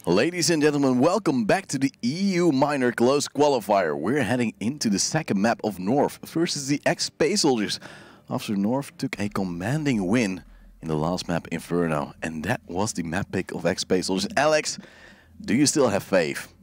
Ladies and gentlemen, welcome back to the EU Minor Close Qualifier. We're heading into the second map of North versus the ex-Space Soldiers. After North took a commanding win in the last map, Inferno. And that was the map pick of ex-Space Soldiers. Alex, do you still have faith?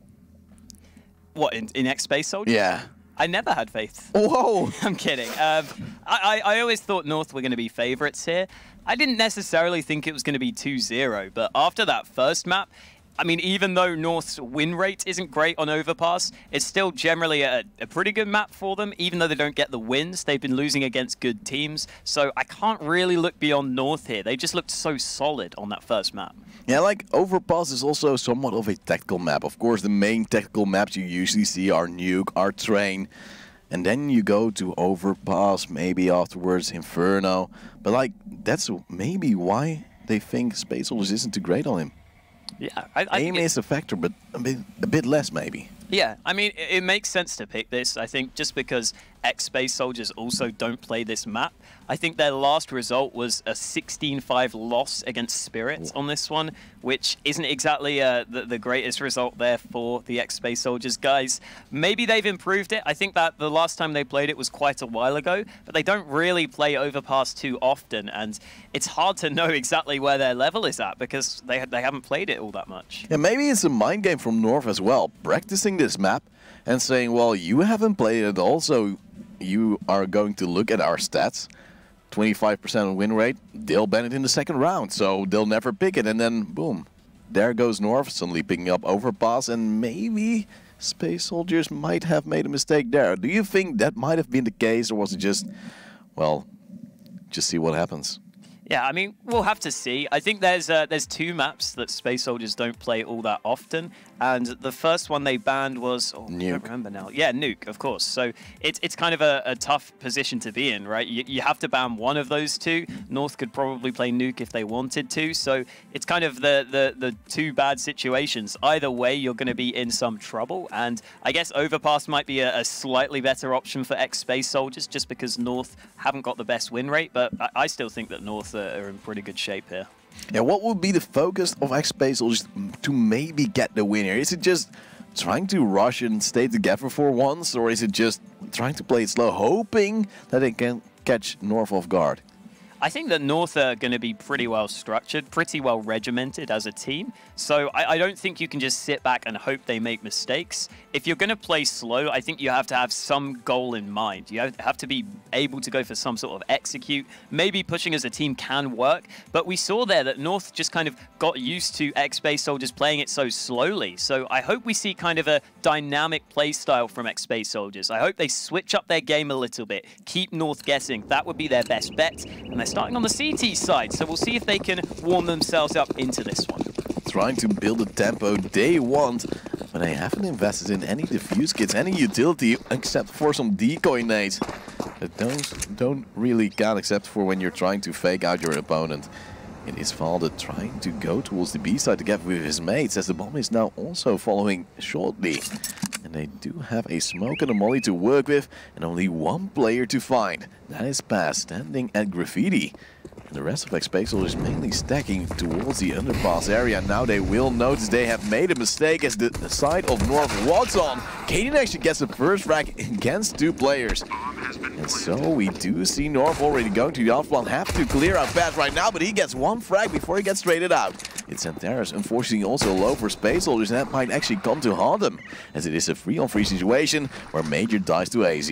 What, in ex-Space Soldiers? Yeah. I never had faith. Whoa! I'm kidding. I always thought North were going to be favorites here. I didn't necessarily think it was going to be 2-0, but after that first map, I mean, even though North's win rate isn't great on Overpass, it's still generally a pretty good map for them. Even though they don't get the wins, they've been losing against good teams. So I can't really look beyond North here. They just looked so solid on that first map. Yeah, like Overpass is also somewhat of a tactical map. Of course, the main tactical maps you usually see are Nuke, are Train. And then you go to Overpass, maybe afterwards Inferno. But like, that's maybe why they think Space Soldiers isn't too great on him. Yeah, Aim is a factor, but a bit less maybe. Yeah, I mean, it makes sense to pick this, I think, just because ex-Space Soldiers also don't play this map. I think their last result was a 16-5 loss against Spirits on this one, which isn't exactly the greatest result there for the ex-Space Soldiers guys. Maybe they've improved it. I think that the last time they played it was quite a while ago, but they don't really play Overpass too often, and it's hard to know exactly where their level is at because they haven't played it all that much. Yeah, maybe it's a mind game from North as well, practicing this map and saying, well, you haven't played it at all, so you are going to look at our stats. 25% win rate, they'll ban it in the second round, so they'll never pick it, and then boom, there goes North suddenly picking up Overpass, and maybe Space Soldiers might have made a mistake there. Do you think that might have been the case, or was it just, well, just see what happens? Yeah, I mean, we'll have to see. I think there's two maps that Space Soldiers don't play all that often, and the first one they banned was Nuke. I don't remember now. Yeah, Nuke, of course. So it's kind of a tough position to be in, right? You have to ban one of those two. North could probably play Nuke if they wanted to, so it's kind of the two bad situations. Either way, you're going to be in some trouble, and I guess Overpass might be a slightly better option for ex-Space Soldiers just because North haven't got the best win rate, but I still think that North are in pretty good shape here. Yeah, what would be the focus of ex-Space Soldiers to maybe get the win here? Is it just trying to rush and stay together for once, or is it just trying to play it slow, hoping that they can catch North off guard? I think that North are going to be pretty well structured, pretty well regimented as a team. So I don't think you can just sit back and hope they make mistakes. If you're going to play slow, I think you have to have some goal in mind. You have to be able to go for some sort of execute. Maybe pushing as a team can work, but we saw there that North just kind of got used to ex-Space Soldiers playing it so slowly. So I hope we see kind of a dynamic play style from ex-Space Soldiers. I hope they switch up their game a little bit, keep North guessing. That would be their best bet. And they're starting on the CT side, so we'll see if they can warm themselves up into this one. Trying to build the tempo they want, but they haven't invested in any defuse kits, any utility, except for some decoy nades. But those don't really count except for when you're trying to fake out your opponent. It is Valde trying to go towards the B side together with his mates, as the bomb is now also following shortly. And they do have a smoke and a molly to work with, and only one player to find. That is Pass, standing at Graffiti. And the rest of ex-Space Soldiers mainly stacking towards the underpass area. Now they will notice they have made a mistake as the side of North was on. Kaden actually gets the first frag against two players. And so we do see North already going to the outflank. Have to clear out Pass right now, but he gets one frag before he gets traded out. It's Santaris, unfortunately also low for Space Soldiers, and that might actually come to haunt them, as it is a 3-on-3 situation where Major dies to AZ.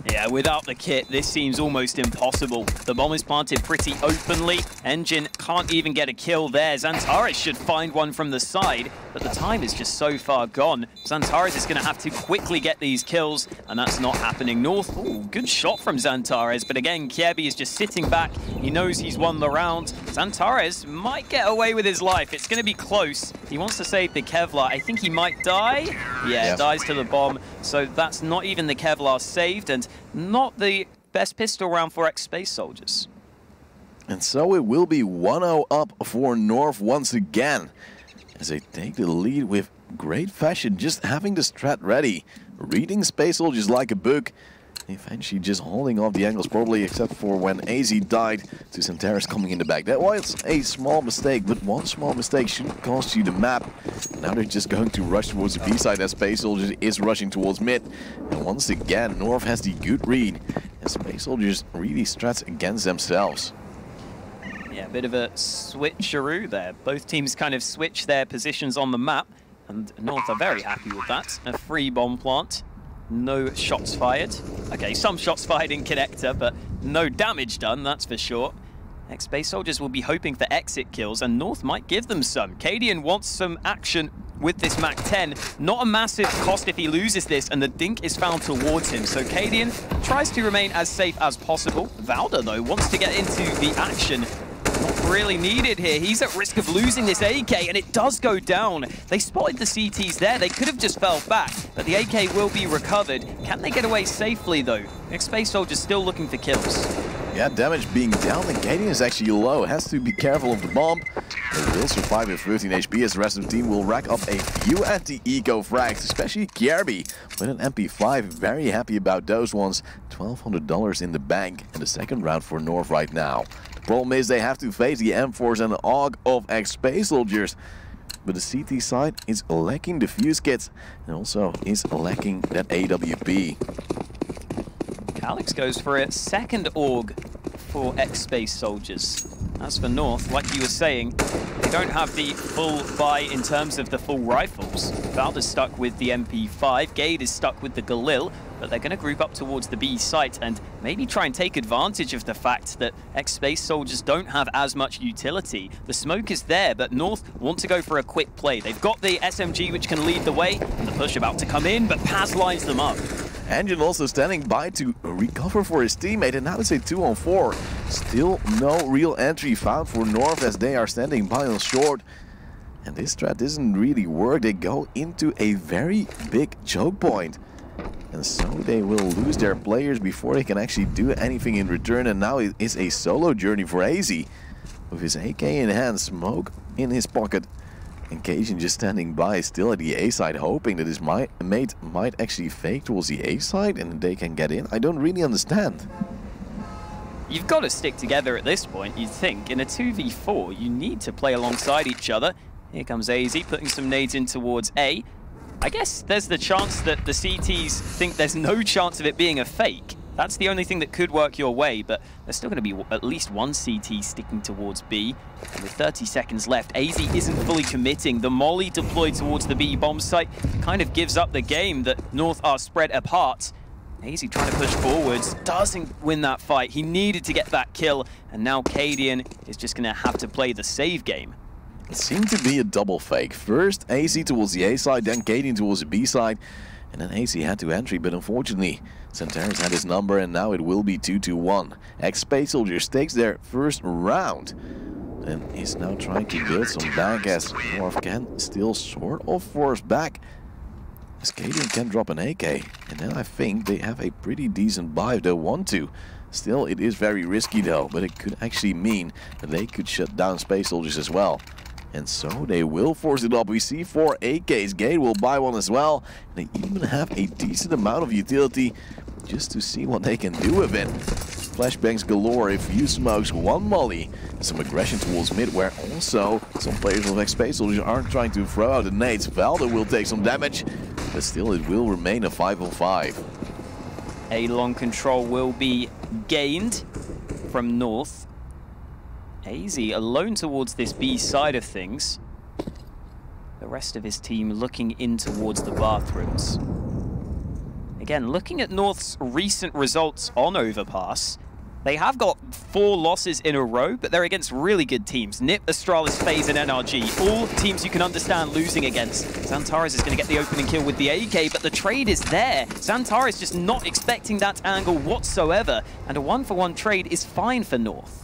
Yeah, without the kit, this seems almost impossible. The bomb is planted pretty openly. Engine can't even get a kill there. Xantares should find one from the side, but the time is just so far gone. Xantares is going to have to quickly get these kills, and that's not happening. North, ooh, good shot from Xantares, but again, Kiebi is just sitting back. He knows he's won the round. Xantares might get away with his life. It's going to be close. He wants to save the Kevlar. I think he might die. Yeah, dies to the bomb. So that's not even the Kevlar saved, and not the best pistol round for ex-Space Soldiers. And so it will be 1-0 up for North once again, as they take the lead with great fashion, just having the strat ready, reading Space Soldiers like a book. Eventually just holding off the angles, probably except for when AZ died to Santaris coming in the back. That was a small mistake, but one small mistake shouldn't cost you the map. Now they're just going to rush towards the B side as Space Soldiers is rushing towards mid. And once again, North has the good read, and Space Soldiers really strats against themselves. Yeah, a bit of a switcheroo there. Both teams kind of switch their positions on the map, and North are very happy with that. A free bomb plant. No shots fired. Okay, some shots fired in connector, but no damage done, that's for sure. Space Soldiers will be hoping for exit kills, and North might give them some. Cadian wants some action with this MAC-10. Not a massive cost if he loses this, and the dink is found towards him. So Cadian tries to remain as safe as possible. Valda, though, wants to get into the action. Not really needed here. He's at risk of losing this AK, and it does go down. They spotted the CTs there. They could have just fell back, but the AK will be recovered. Can they get away safely, though? Space Soldiers still looking for kills. Yeah, damage being down, and Cadian is actually low. Has to be careful of the bomb. They will survive with 13 HP as the rest of the team will rack up a few anti-eco frags, especially Kjerby with an MP5. Very happy about those ones. $1,200 in the bank in the second round for North right now. The problem is they have to face the M4s and the AUG of Space Soldiers. But the CT side is lacking the fuse kits and also is lacking that AWP. Alex goes for a second AUG for Space Soldiers. As for North, like you were saying, they don't have the full buy in terms of the full rifles. Valda's stuck with the MP5, Gade is stuck with the Galil, but they're going to group up towards the B site and maybe try and take advantage of the fact that Space Soldiers don't have as much utility. The smoke is there, but North want to go for a quick play. They've got the SMG which can lead the way, and the push about to come in, but Paz lines them up. Engine also standing by to recover for his teammate, and now it's a 2-on-4. Still no real entry found for North as they are standing by on short. And this strat doesn't really work. They go into a very big choke point. And so they will lose their players before they can actually do anything in return. And now it is a solo journey for AZ. With his AK in hand, smoke in his pocket. And Cajun just standing by, still at the A side, hoping that his mate might actually fake towards the A side and they can get in. I don't really understand. You've got to stick together at this point, you'd think. In a 2v4, you need to play alongside each other. Here comes AZ, putting some nades in towards A. I guess there's the chance that the CTs think there's no chance of it being a fake. That's the only thing that could work your way, but there's still going to be at least one CT sticking towards B. And with 30 seconds left, AZ isn't fully committing. The molly deployed towards the B bomb site kind of gives up the game that North are spread apart. AZ trying to push forwards, doesn't win that fight. He needed to get that kill, and now Cadian is just going to have to play the save game. It seemed to be a double fake. First AZ towards the A side, then Cadian towards the B side. And then AZ had to entry, but unfortunately, Santaris had his number, and now it will be 2-1. Space Soldiers takes their first round, and is now trying to build some back as North can still sort of force back. As Cadian can drop an AK, and then I think they have a pretty decent buy if they want to. Still, it is very risky though, but it could actually mean that they could shut down Space Soldiers as well. And so they will force it up. We see 4 AKs. Gade will buy one as well. And they even have a decent amount of utility just to see what they can do with it. Flashbangs galore, a few smokes, one molly. And some aggression towards mid, where also some players of Space Soldiers aren't trying to throw out the nades. Valda will take some damage, but still it will remain a 5-on-5. A long control will be gained from North. AZ alone towards this B side of things. The rest of his team looking in towards the bathrooms. Again, looking at North's recent results on Overpass, they have got 4 losses in a row, but they're against really good teams. NIP, Astralis, FaZe, and NRG. All teams you can understand losing against. Xantares is going to get the opening kill with the AK, but the trade is there. Xantares just not expecting that angle whatsoever, and a 1-for-1 trade is fine for North.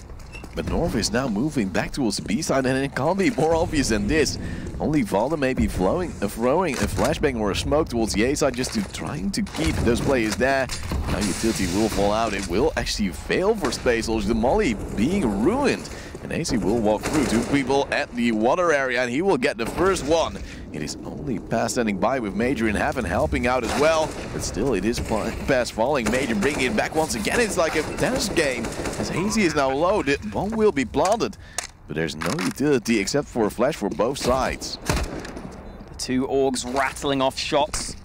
But North is now moving back towards the B side, and it can't be more obvious than this. Only Valda may be throwing a flashbang or a smoke towards the A side just to trying to keep those players there. Now utility will fall out. It will actually fail for Space Soldiers. The molly being ruined. And AC will walk through 2 people at the water area, and he will get the first one. It is only Pass standing by with Major in heaven helping out as well. But still, it is Pass falling. Major bringing it back once again. It's like a tennis game. As Hazy is now low, the bomb will be planted. But there's no utility except for a flash for both sides. The two Orgs rattling off shots.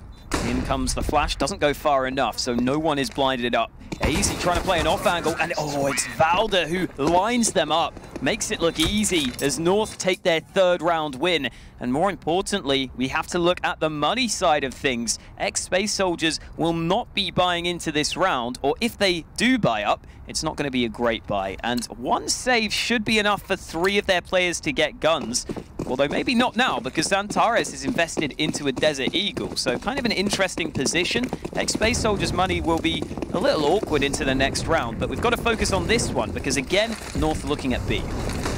In comes the flash. Doesn't go far enough, so no one is blinded up. Hazy trying to play an off angle, and oh, it's Valda who lines them up. Makes it look easy as North take their third round win. And more importantly, we have to look at the money side of things. Ex-Space Soldiers will not be buying into this round, or if they do buy up, it's not going to be a great buy. And one save should be enough for 3 of their players to get guns. Although maybe not now, because Xantares is invested into a Desert Eagle. So kind of an interesting position. Ex-Space Soldiers' money will be a little awkward into the next round. But we've got to focus on this one, because again, North looking at B.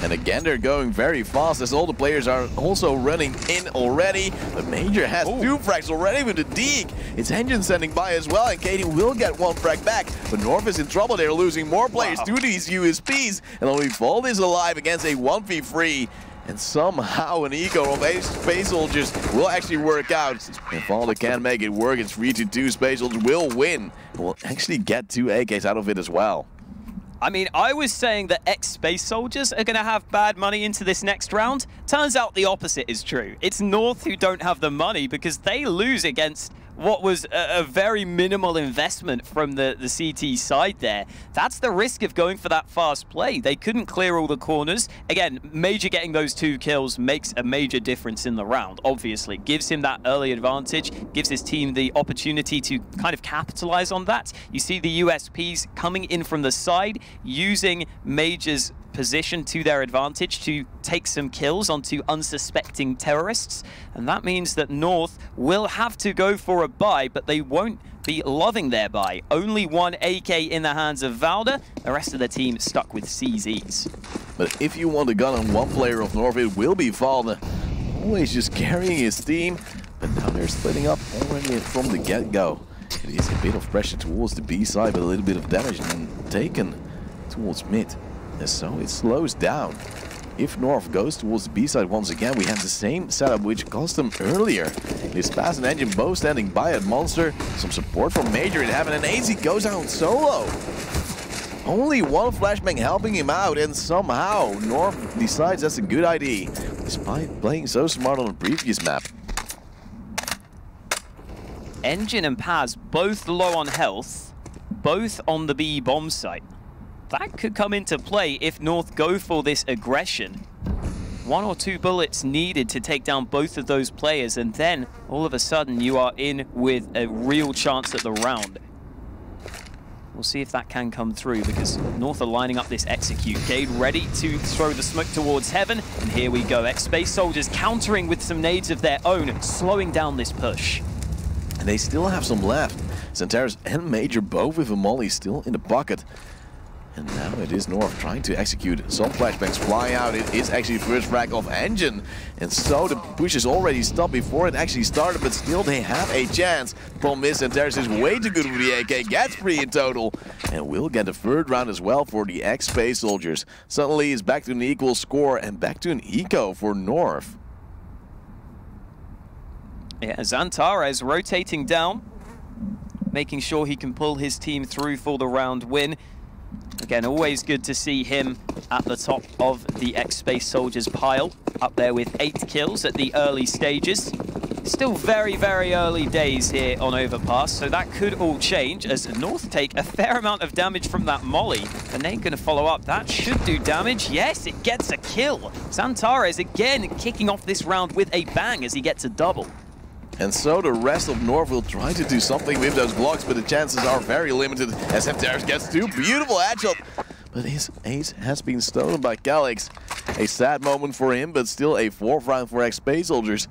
And again, they're going very fast as all the players are also running in already. But Major has 2 frags already with the Deke. It's Engine standing by as well, and Katie will get 1 frag back. But North is in trouble. They're losing more players to these USPs. And only Vault is alive against a 1v3. And somehow an eco of 8 Space Soldiers will actually work out. If Vault can make it work, it's 3-2. Space Soldiers will win. Will actually get 2 AKs out of it as well. I mean, I was saying that ex-Space Soldiers are going to have bad money into this next round. Turns out the opposite is true. It's North who don't have the money because they lose against what was a very minimal investment from the CT side there. That's the risk of going for that fast play. They couldn't clear all the corners. Again, Major getting those 2 kills makes a major difference in the round, obviously. Gives him that early advantage, gives his team the opportunity to kind of capitalize on that. You see the USPs coming in from the side, using Major's position to their advantage to take some kills onto unsuspecting terrorists, and that means that North will have to go for a buy, but they won't be loving their buy. Only 1 AK in the hands of Valda, the rest of the team stuck with CZs. But if you want a gun on 1 player of North, it will be Valda. Always just carrying his team, but now they're splitting up already from the get-go. It is a bit of pressure towards the B side, but a little bit of damage taken towards mid. And so it slows down. If North goes towards the B side once again, we have the same setup which cost them earlier. This Pass and Engine both standing by at Monster. Some support from Major in heaven, and AZ goes out solo. Only 1 flashbang helping him out, and somehow North decides that's a good idea, despite playing so smart on the previous map. Engine and Paz both low on health, both on the B bomb site. That could come into play if North go for this aggression. 1 or 2 bullets needed to take down both of those players, and then all of a sudden you are in with a real chance at the round. We'll see if that can come through, because North are lining up this execute. Gade ready to throw the smoke towards heaven, and here we go. Ex-Space Soldiers countering with some nades of their own, slowing down this push. And they still have some left. Xantares and Major both with a molly still in the pocket. And now it is North trying to execute. Some flashbangs fly out. It is actually first frag of Engine. And so the push is already stopped before it actually started, but still they have a chance. Problem is, Xantares is way too good with the AK, gets 3 in total. And will get a 3rd round as well for the ex-Space Soldiers. Suddenly it's back to an equal score and back to an eco for North. Yeah, Xantares rotating down, making sure he can pull his team through for the round win. Again, always good to see him at the top of the ex-Space Soldiers pile, up there with 8 kills at the early stages. Still very, very early days here on Overpass, so that could all change as North take a fair amount of damage from that molly. And they're going to follow up. That should do damage. Yes, it gets a kill. Xantares again kicking off this round with a bang as he gets a double. And so the rest of North will try to do something with those blocks, but the chances are very limited as Xantares gets 2 beautiful headshots. But his ace has been stolen by Calyx. A sad moment for him, but still a 4th round for ex-Space Soldiers.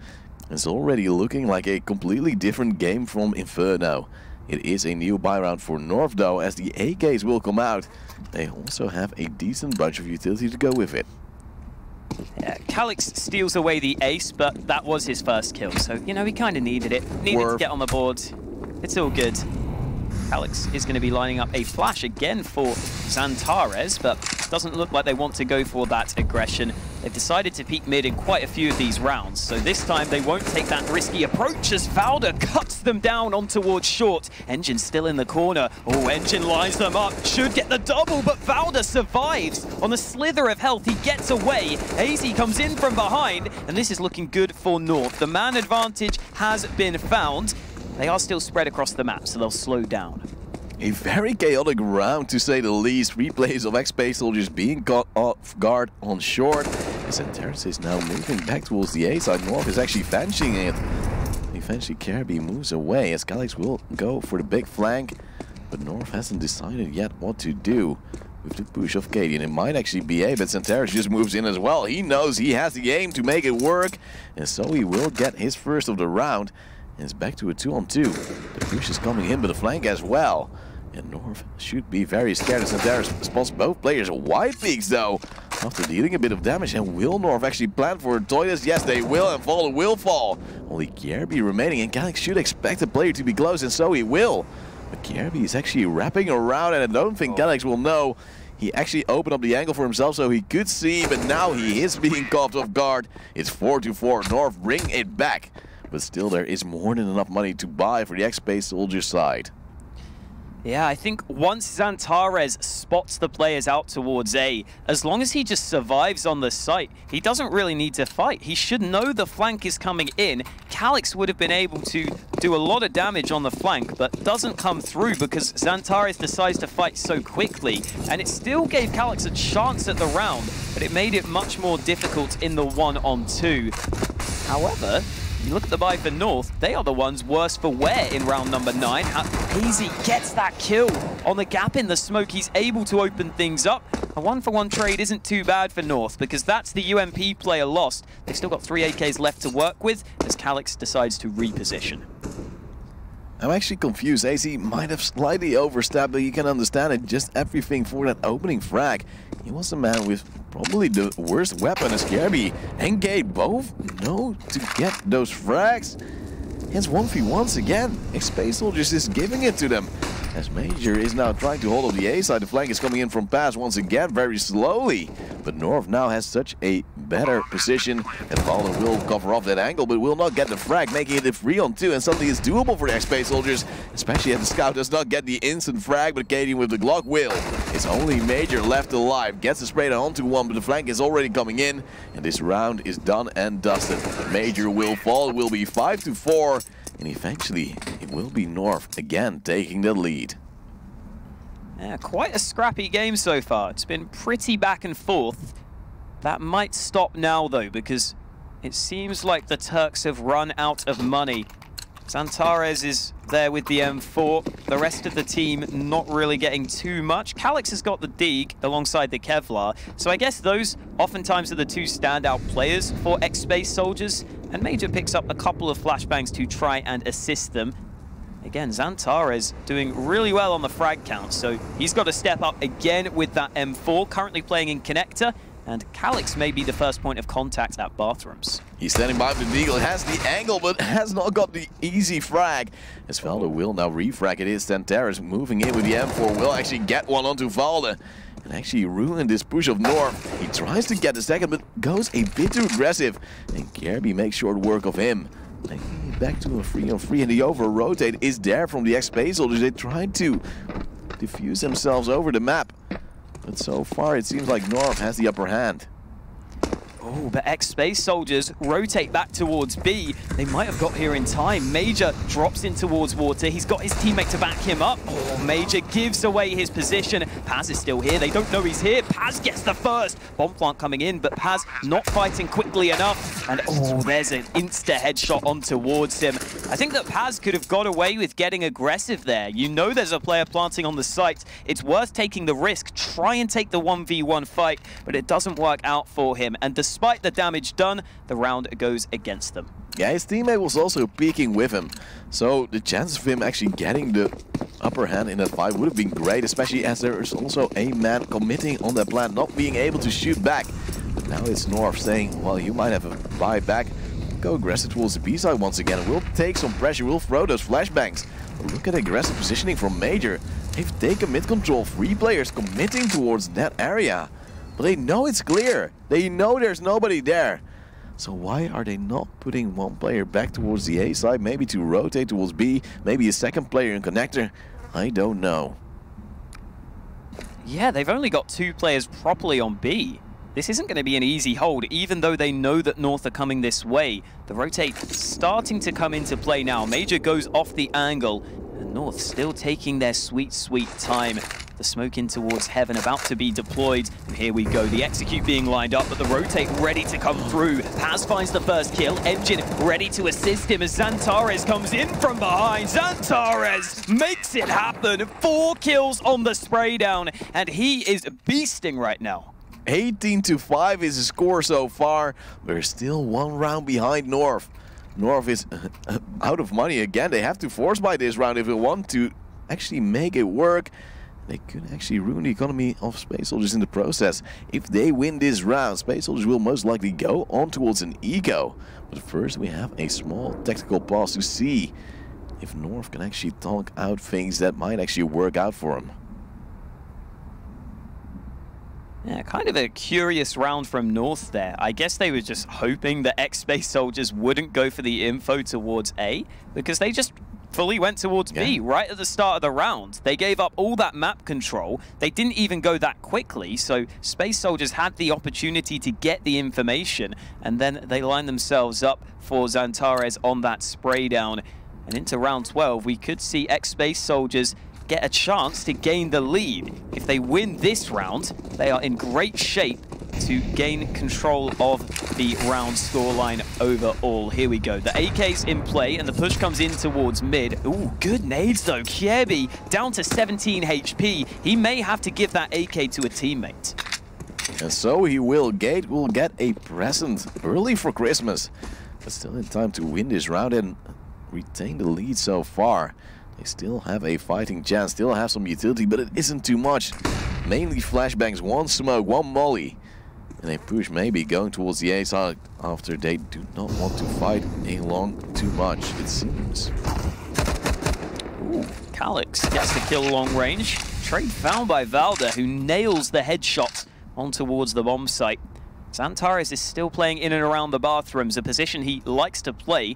It's already looking like a completely different game from Inferno. It is a new buy round for North though, as the AKs will come out. They also have a decent bunch of utility to go with it. Yeah, Calyx steals away the ace, but that was his first kill, so, you know, he kind of needed it. Needed to get on the board. It's all good. Calyx is going to be lining up a flash again for Xantares, but doesn't look like they want to go for that aggression. They've decided to peek mid in quite a few of these rounds, so this time they won't take that risky approach as Valda cuts them down on towards short. Engine still in the corner. Oh, Engine lines them up, should get the double, but Valda survives. On a slither of health, he gets away. AZ comes in from behind, and this is looking good for North. The man advantage has been found. They are still spread across the map, so they'll slow down. A very chaotic round, to say the least. Replays of X-Space Soldiers being caught off guard on short. As Santaris is now moving back towards the A side. North is actually finishing it. Eventually, Kirby moves away as Calyx will go for the big flank. But North hasn't decided yet what to do with the push of Cadian. It might actually be A, but Santaris just moves in as well. He knows he has the aim to make it work. And so he will get his first of the round. And it's back to a 2-on-2. The push is coming in, but the flank as well. And North should be very scared as Santaris spots both players. White peaks though, after dealing a bit of damage. And will North actually plan for a Toilet? Yes, they will, and Valda will fall. Only Kirby remaining, and Calyx should expect the player to be close, and so he will. But Kirby is actually wrapping around, and I don't think Calyx will know. He actually opened up the angle for himself so he could see, but now he is being caught off guard. It's 4-4. North bring it back. But still, there is more than enough money to buy for the X-Space Soldiers side. Yeah, I think once Xantares spots the players out towards A, as long as he just survives on the site, he doesn't really need to fight. He should know the flank is coming in. Calyx would have been able to do a lot of damage on the flank, but doesn't come through because Xantares decides to fight so quickly. And it still gave Calyx a chance at the round, but it made it much more difficult in the 1-on-2. However, you look at the buy for North, they are the ones worse for wear in round number 9. Hazy gets that kill on the gap in the smoke. He's able to open things up. A 1-for-1 trade isn't too bad for North because that's the UMP player lost. They've still got 3 AKs left to work with as Calyx decides to reposition. I'm actually confused. AZ might have slightly overstepped, but you can understand it. Just everything for that opening frag. He was the man with probably the worst weapon as Kirby and Gate both know to get those frags. It's 1v1s again. X-Space Soldiers is giving it to them. As Major is now trying to hold up the A side. The flank is coming in from Pass once again very slowly. But North now has such a better position. And Valda will cover off that angle, but will not get the frag, making it a 3-on-2. And suddenly it's doable for the X-Space Soldiers. Especially as the Scout does not get the instant frag, but Cadian with the Glock will. It's only Major left alive. Gets the spray onto one, but the flank is already coming in. And this round is done and dusted. Major will fall. It will be 5-4. And eventually, it will be North again taking the lead. Yeah, quite a scrappy game so far. It's been pretty back and forth. That might stop now, though, because it seems like the Turks have run out of money. Xantares is there with the M4. The rest of the team not really getting too much. Calyx has got the Deeg alongside the Kevlar. So I guess those oftentimes are the two standout players for X-Space Soldiers. And Major picks up a couple of flashbangs to try and assist them. Again, Xantares doing really well on the frag count. So he's got to step up again with that M4. Currently playing in Connector. And Calyx may be the first point of contact at Bathrooms. He's standing by with the Deagle, has the angle, but has not got the easy frag. As Valda will now refrag, it is Xantares moving in with the M4, will actually get one onto Valda. And actually ruin this push of North. He tries to get the second, but goes a bit too aggressive. And Kirby makes short work of him. Taking it back to a 3-on-3, and the over-rotate is there from the X-Space Soldiers. They tried to diffuse themselves over the map. But so far, it seems like North has the upper hand. Oh, but X-Space Soldiers rotate back towards B. They might have got here in time. Major drops in towards water. He's got his teammate to back him up. Oh, Major gives away his position. Paz is still here. They don't know he's here. Paz gets the first. Bomb plant coming in, but Paz not fighting quickly enough. And oh, there's an insta-headshot on towards him. I think that Paz could have got away with getting aggressive there. You know there's a player planting on the site. It's worth taking the risk. Try and take the 1v1 fight, but it doesn't work out for him. And despite the damage done, the round goes against them. Yeah, his teammate was also peeking with him. So the chances of him actually getting the upper hand in that fight would have been great, especially as there is also a man committing on that plan, not being able to shoot back. But now it's North saying, well, you might have a buy back. Go aggressive towards the B side once again. We'll take some pressure. We'll throw those flashbangs. But look at aggressive positioning from Major. They've taken mid control. 3 players committing towards that area. but they know it's clear. They know there's nobody there. So why are they not putting one player back towards the A side, maybe to rotate towards B, maybe a second player in connector? I don't know. Yeah, they've only got 2 players properly on B. This isn't going to be an easy hold, even though they know that North are coming this way. The rotate starting to come into play now. Major goes off the angle, and North still taking their sweet, sweet time. The smoke in towards heaven about to be deployed. And here we go, the execute being lined up, but the rotate ready to come through. Paz finds the first kill. Engine ready to assist him as Xantares comes in from behind. Xantares makes it happen. 4 kills on the spray down, and he is beasting right now. 18-5 is the score so far. We're still 1 round behind North. North is out of money again. They have to force buy this round if they want to actually make it work. They could actually ruin the economy of Space Soldiers in the process. If they win this round, Space Soldiers will most likely go on towards an eco. But first we have a small tactical pause to see if North can actually talk out things that might actually work out for them. Yeah, kind of a curious round from North there. I guess they were just hoping that X-Space Soldiers wouldn't go for the info towards A, because they just fully went towards B right at the start of the round. They gave up all that map control. They didn't even go that quickly, so Space Soldiers had the opportunity to get the information, and then they lined themselves up for Xantares on that spray down. And into round 12, we could see X-Space Soldiers get a chance to gain the lead. If they win this round, they are in great shape to gain control of the round scoreline overall. Here we go. The AK's in play, and the push comes in towards mid. Ooh, good nades though. Kiebi down to 17 HP. He may have to give that AK to a teammate. And so he will. Gate will get a present early for Christmas, but still in time to win this round and retain the lead so far. They still have a fighting chance, still have some utility, but it isn't too much. Mainly flashbangs, 1 smoke, 1 molly. And a push maybe going towards the A side after they do not want to fight along too much, it seems. Ooh, Calyx gets the kill long range. Trade found by Valda, who nails the headshot on towards the bomb site. Xantares is still playing in and around the bathrooms, a position he likes to play.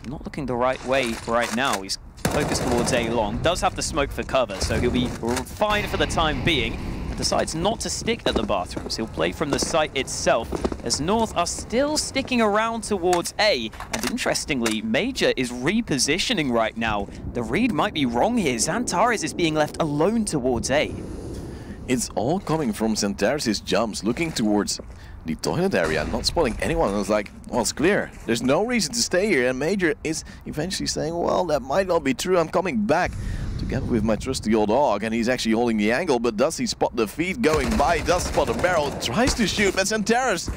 Not looking the right way right now. He's focused towards A long. Does have the smoke for cover, so he'll be fine for the time being. Decides not to stick at the bathrooms. He'll play from the site itself, as North are still sticking around towards A. And interestingly, Major is repositioning right now. The read might be wrong here. Xantares is being left alone towards A. It's all coming from Xantares' jumps, looking towards the toilet area, not spotting anyone. I was like, well, it's clear. There's no reason to stay here. And Major is eventually saying, well, that might not be true. I'm coming back together with my trusty old dog. And he's actually holding the angle, but does he spot the feet going by? Does spot a barrel, tries to shoot, but Xantares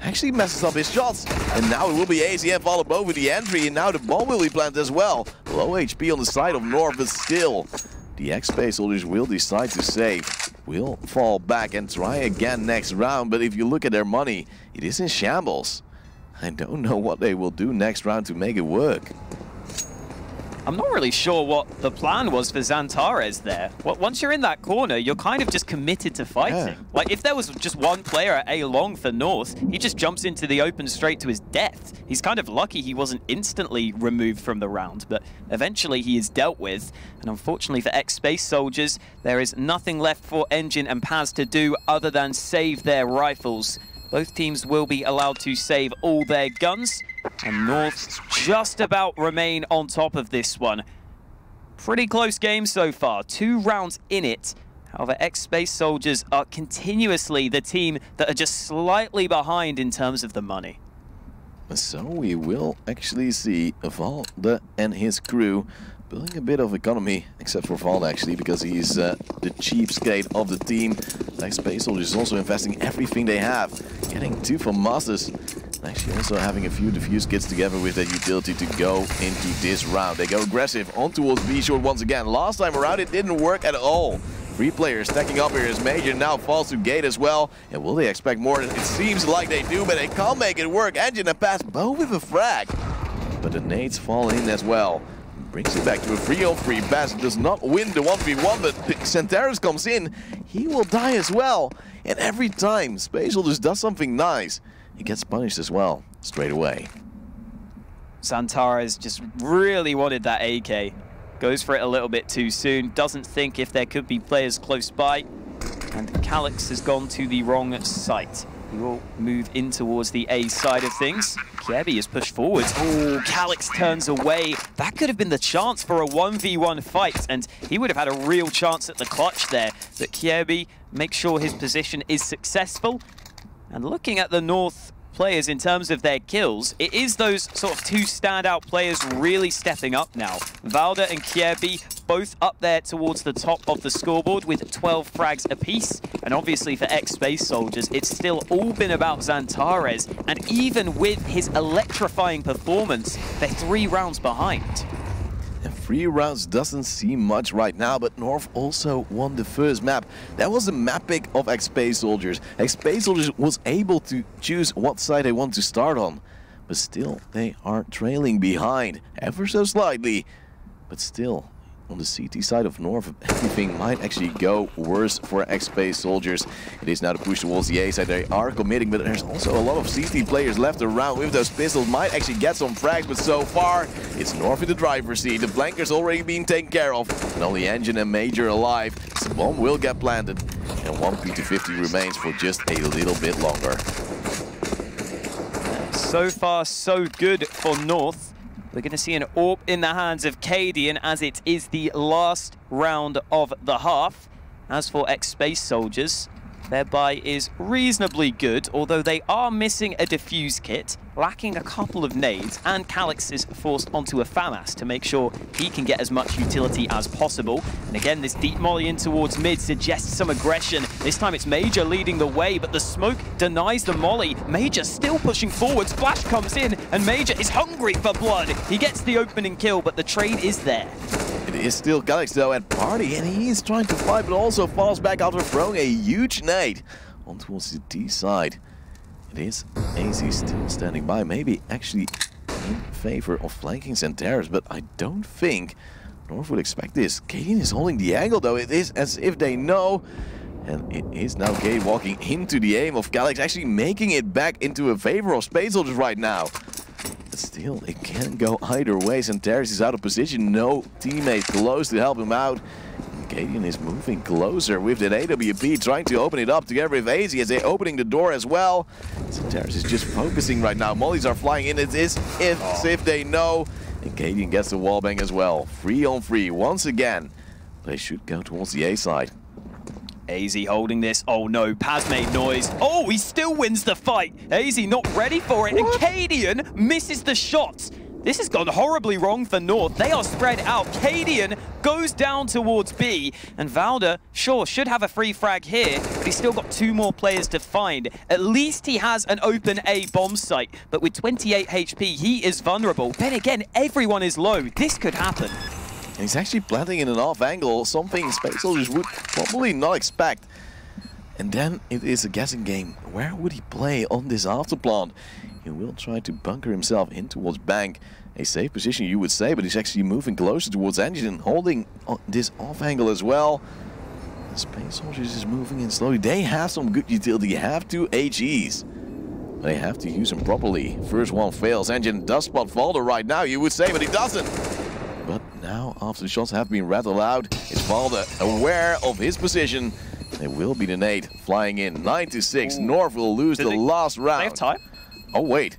actually messes up his shots. And now it will be ACM followed over the entry, and now the bomb will be planted as well. Low HP on the side of North, but still, the X-Space Soldiers will decide to save. Will fall back and try again next round, but if you look at their money, it is in shambles. I don't know what they will do next round to make it work. I'm not really sure what the plan was for Xantares there. Well, once you're in that corner, you're kind of just committed to fighting. Yeah. Like, if there was just one player at A long for North, he just jumps into the open straight to his death. He's kind of lucky he wasn't instantly removed from the round, but eventually he is dealt with. And unfortunately for X-Space Soldiers, there is nothing left for Engine and Paz to do other than save their rifles. Both teams will be allowed to save all their guns, and North just about remain on top of this one. Pretty close game so far, 2 rounds in it. However, X-Space Soldiers are continuously the team that are just slightly behind in terms of the money. So we will actually see Valda and his crew building a bit of economy, except for Valda actually, because he's the cheapskate of the team. X-Space Soldiers is also investing everything they have, getting 2 from Masters. Actually also having a few defuse kits together with that utility to go into this round. They go aggressive on towards B short once again. Last time around it didn't work at all. 3 players stacking up here as Major now falls to gate as well. And will they expect more? It seems like they do, but they can't make it work. Engine and Paz both with a frag. But the nades fall in as well. brings it back to a 3-on-3. Bass does not win the 1v1, but Xantares comes in. He will die as well. And every time Spatial just does something nice, he gets punished as well, straight away. Xantares just really wanted that AK. Goes for it a little bit too soon. Doesn't think if there could be players close by. And Calix has gone to the wrong site. He will move in towards the A side of things. Kiebi is pushed forward. Oh, Calix turns away. That could have been the chance for a 1v1 fight, and he would have had a real chance at the clutch there. But Kiebi makes sure his position is successful. And looking at the North players in terms of their kills, it is those sort of two standout players really stepping up now. Valda and Kiebi both up there towards the top of the scoreboard with 12 frags apiece. And obviously for X-Space Soldiers, it's still all been about Xantares. And even with his electrifying performance, they're 3 rounds behind. And 3 rounds doesn't seem much right now, but North also won the first map. That was the map pick of X-Space Soldiers. X-Space Soldiers was able to choose what side they want to start on. But still, they are trailing behind, ever so slightly. But still, on the CT side of North, everything might actually go worse for X-Space Soldiers. It is now the push towards the A side. They are committing, but there's also a lot of CT players left around with those pistols. Might actually get some frags, but so far, it's North in the driver's seat. The blanker's already being taken care of, and only Engine and Major alive. So the bomb will get planted, and 1 P250 remains for just a little bit longer. So far, so good for North. We're going to see an AWP in the hands of Cadian as it is the last round of the half. As for X-Space Soldiers, their buy is reasonably good, although they are missing a defuse kit, lacking a couple of nades, and Calix is forced onto a FAMAS to make sure he can get as much utility as possible. And again, this deep molly in towards mid suggests some aggression. This time it's Major leading the way, but the smoke denies the molly. Major still pushing forward. Splash comes in, and Major is hungry for blood. He gets the opening kill, but the trade is there. It is still Calix though at party, and he is trying to fight, but also falls back after throwing a huge nade on towards the D side. It is AZ still standing by, maybe actually in favor of flanking Xantares, but I don't think North would expect this. Cadian is holding the angle though. It is as if they know, and it is now Cade walking into the aim of Calix, actually making it back into a favor of Space Soldiers right now. But still, it can go either way. Xantares is out of position, no teammate close to help him out. Cadian is moving closer with that AWP, trying to open it up together with AZ as they're opening the door as well. Xantares is just focusing right now. Mollies are flying in. It is as if they know. And Cadian gets the wallbang as well. 3-on-3 once again. They should go towards the A side. AZ holding this. Oh no, Paz made noise. Oh, he still wins the fight. AZ not ready for it, and Cadian misses the shots. This has gone horribly wrong for North. They are spread out. Cadian goes down towards B, and Valda, sure, should have a free frag here, but he's still got 2 more players to find. At least he has an open A bomb site, but with 28 HP, he is vulnerable. Then again, everyone is low. This could happen. And he's actually planting in an off angle, something Space Soldiers would probably not expect. And then it is a guessing game. Where would he play on this after plant? He will try to bunker himself in towards Bank. A safe position, you would say, but he's actually moving closer towards Engine and holding this off angle as well. The Space Soldiers is moving in slowly. They have some good utility. They have 2 HEs. They have to use them properly. First one fails. Engine does spot Valda right now, you would say, but he doesn't. But now, after the shots have been rattled out, it's Valda aware of his position. It will be the nade flying in. 9-6. North will lose the last round. They have time? Oh, wait.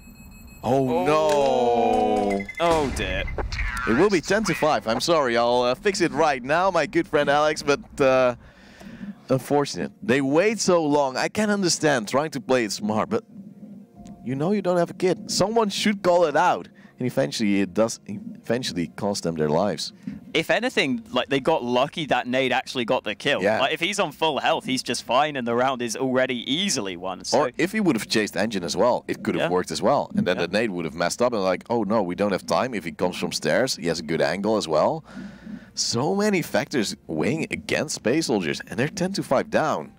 Oh, no. Oh, dear. It will be 10-5. I'm sorry. I'll fix it right now, my good friend Alex, but unfortunate. They wait so long. I can understand trying to play it smart, but you know you don't have a kid. Someone should call it out. And eventually, it does eventually cost them their lives. If anything, like, they got lucky that nade actually got the kill. Yeah. Like, if he's on full health, he's just fine, and the round is already easily won. So. Or if he would have chased Engine as well, it could have worked as well. And then the nade would have messed up and like, oh no, we don't have time. If he comes from stairs, he has a good angle as well. So many factors weighing against Space Soldiers, and they're 10-5 down.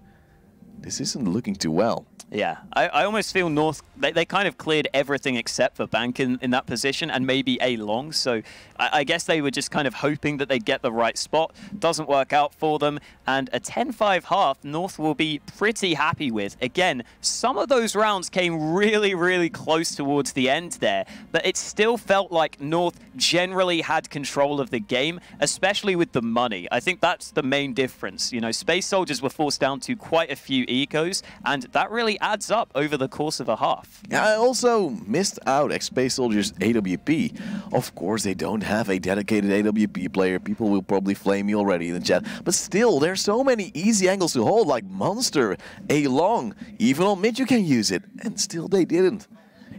This isn't looking too well. Yeah, I almost feel North, they kind of cleared everything except for Bank in that position and maybe A long. So I guess they were just kind of hoping that they'd get the right spot. Doesn't work out for them. And a 10-5 half, North will be pretty happy with. Again, some of those rounds came really, really close towards the end there. But it still felt like North generally had control of the game, especially with the money. I think that's the main difference. You know, Space Soldiers were forced down to quite a few ecos, and that really adds up over the course of a half. Yeah, I also missed out Space Soldiers AWP. Of course, they don't have a dedicated AWP player. People will probably flame me already in the chat. But still, there's so many easy angles to hold, like Monster, A long. Even on mid you can use it, and still they didn't.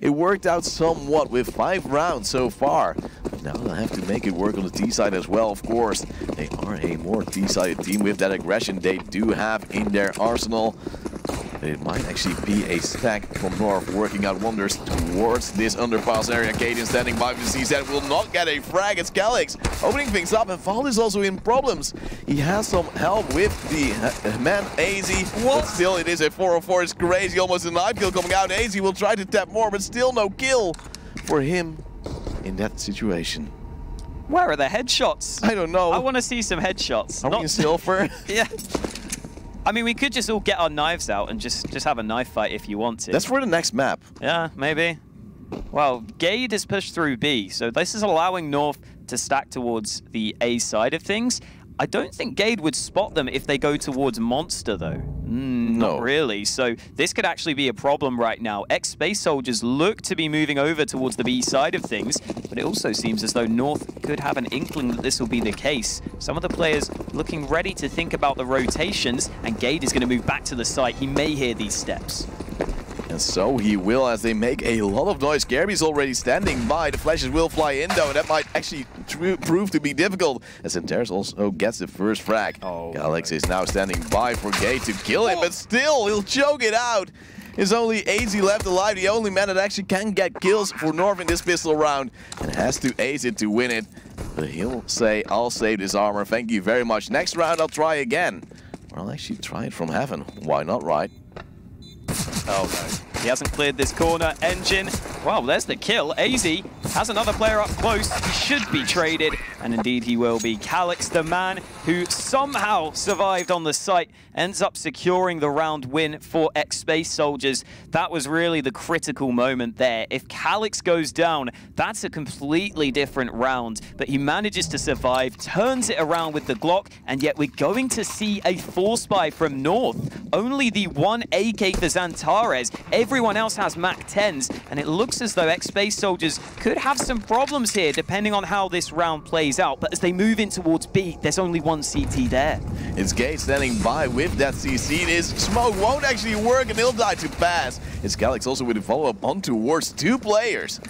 It worked out somewhat with 5 rounds so far. But now they'll have to make it work on the T side as well, of course. They are a more T-sided team with that aggression they do have in their arsenal. But it might actually be a stack from North working out wonders towards this underpass area. Kaden standing by with the CZ will not get a frag. It's Calix opening things up, and Val is also in problems. He has some help with the man AZ. But still, it is a 4-on-4. It's crazy, almost a knife kill coming out. AZ will try to tap more, but still no kill for him in that situation. Where are the headshots? I don't know. I want to see some headshots. Are we in silver? Yeah. I mean, we could just all get our knives out and just have a knife fight if you want to. That's for the next map. Yeah, maybe. Well, Gade has pushed through B, so this is allowing North to stack towards the A side of things. I don't think Gade would spot them if they go towards Monster, though. Not really. So this could actually be a problem right now. Space Soldiers look to be moving over towards the B side of things, but it also seems as though North could have an inkling that this will be the case. Some of the players looking ready to think about the rotations, and Gade is going to move back to the site. He may hear these steps. And so he will, as they make a lot of noise. Gary's already standing by. The flashes will fly in, though, and that might actually prove to be difficult, as Interes also gets the first frag. Alex is now standing by for Gate to kill him, but still, he'll choke it out. There's only AZ left alive, the only man that actually can get kills for North in this pistol round, and has to ace it to win it. But he'll say, I'll save this armor, thank you very much. Next round, I'll try again. Or I'll actually try it from heaven. Why not, right? Oh no, he hasn't cleared this corner. Engine, wow, there's the kill. AZ has another player up close. He should be traded, and indeed he will be. Calix, the man who somehow survived on the site, ends up securing the round win for Space Soldiers. That was really the critical moment there. If Calix goes down, that's a completely different round, but he manages to survive, turns it around with the Glock, and yet we're going to see a force buy from North. Only the one AK for Zantares. Everyone else has MAC-10s, and it looks as though Space Soldiers could have some problems here, depending on how this round plays out. But as they move in towards B, there's only one CT there. It's Gate standing by with that CC. This smoke won't actually work, and he'll die to pass. It's Calix also with a follow-up on towards 2 players.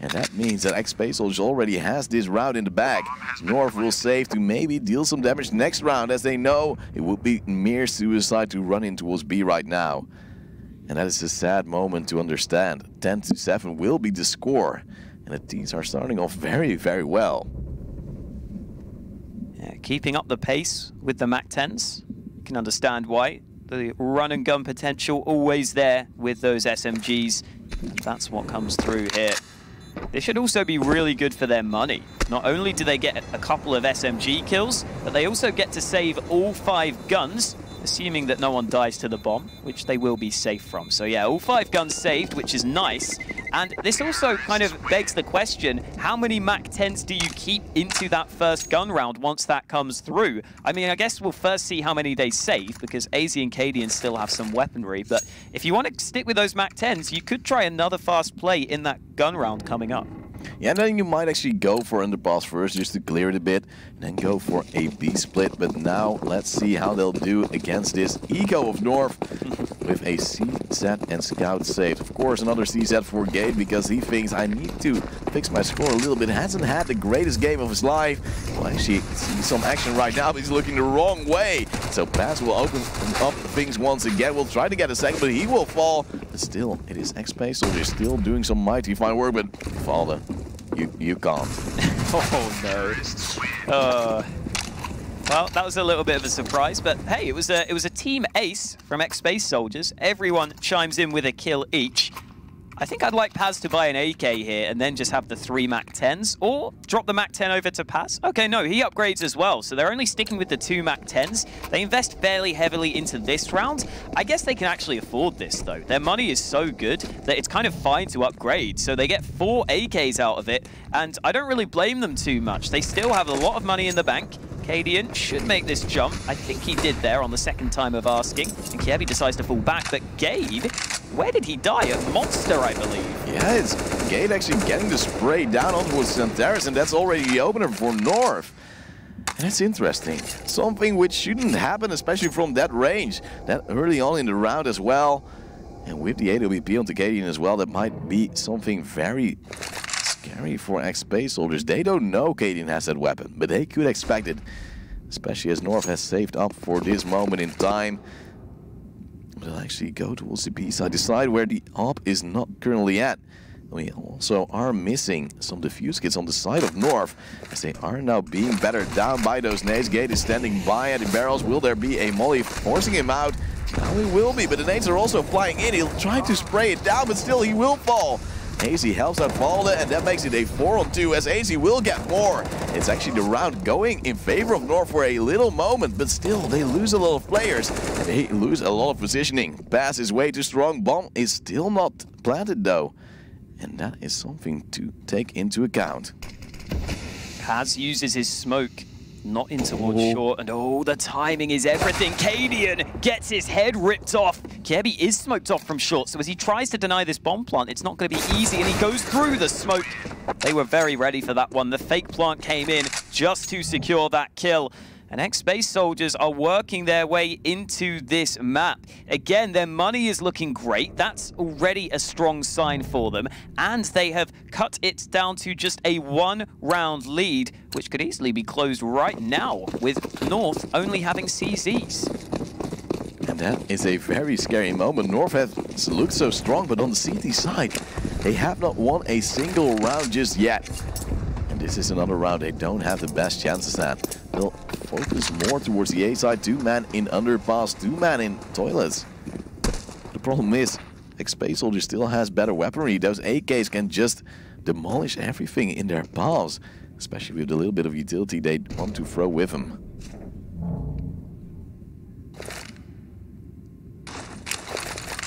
And that means that Space Soldiers already has this round in the bag. North will save to maybe deal some damage next round, as they know it would be mere suicide to run in towards B right now. And that is a sad moment to understand. 10-7 will be the score. And the teams are starting off very, very well. Yeah, keeping up the pace with the MAC-10s. You can understand why. The run and gun potential always there with those SMGs. That's what comes through here. This should also be really good for their money. Not only do they get a couple of SMG kills, but they also get to save all 5 guns, assuming that no one dies to the bomb, which they will be safe from. So yeah, all 5 guns saved, which is nice. And this also kind of begs the question, how many MAC-10s do you keep into that first gun round once that comes through? I mean, I guess we'll first see how many they save, because AZ and Cadian still have some weaponry. But if you want to stick with those MAC-10s, you could try another fast play in that gun round coming up. Yeah, and then you might actually go for underpass first just to clear it a bit, and then go for a B split. But now let's see how they'll do against this eco of North with a CZ and scout saved. Of course, another CZ for Gate, because he thinks, I need to fix my score a little bit. Hasn't had the greatest game of his life. Well, actually see some action right now, but he's looking the wrong way. So Pass will open up things once again. We'll try to get a second, but he will fall. But still, it is Space Soldiers still doing some mighty fine work, but Valde, you can't. Oh no. Well, that was a little bit of a surprise, but hey, it was a team ace from X-Space Soldiers. Everyone chimes in with a kill each. I think I'd like Paz to buy an AK here and then just have the 3 MAC-10s, or drop the MAC-10 over to Paz. Okay, no, he upgrades as well, so they're only sticking with the 2 MAC-10s. They invest fairly heavily into this round. I guess they can actually afford this, though. Their money is so good that it's kind of fine to upgrade, so they get 4 AKs out of it, and I don't really blame them too much. They still have a lot of money in the bank. Cadian should make this jump. I think he did there on the second time of asking. And Kievi decides to fall back, but Gabe, where did he die? At Monster, I believe. Yeah, it's Gabe actually getting the spray down onto Santaris, and that's already the opener for North. And it's interesting. Something which shouldn't happen, especially from that range. That early on in the round as well. And with the AWP onto Cadian as well, that might be something very scary for X-Space Soldiers. They don't know Cadian has that weapon, but they could expect it. Especially as North has saved up for this moment in time. They'll actually go towards the B side, decide where the op is not currently at. We also are missing some defuse kits on the side of North, as they are now being battered down by those nades. Gate is standing by at the barrels. Will there be a molly forcing him out? Now he will be, but the nades are also flying in. He'll try to spray it down, but still he will fall. AZ helps out Valde, and that makes it a 4-on-2, as AZ will get more. It's actually the round going in favor of North for a little moment, but still, they lose a lot of players. And they lose a lot of positioning. Pass is way too strong. Bomb is still not planted, though. And that is something to take into account. Paz uses his smoke, not in towards short, and the timing is everything. Cadian gets his head ripped off. Kievi is smoked off from short, so as he tries to deny this bomb plant, it's not going to be easy, and he goes through the smoke. They were very ready for that one. The fake plant came in just to secure that kill. And X-Space Soldiers are working their way into this map. Again, their money is looking great. That's already a strong sign for them. And they have cut it down to just a 1-round lead, which could easily be closed right now, with North only having CZs. And that is a very scary moment. North has looked so strong, but on the CT side, they have not won a single round just yet. And this is another round they don't have the best chances at. They'll focus more towards the A side. 2-man in Underpass, 2-man in Toilets. The problem is, X-Space Soldier still has better weaponry. Those AKs can just demolish everything in their paths, especially with the little bit of utility they want to throw with them.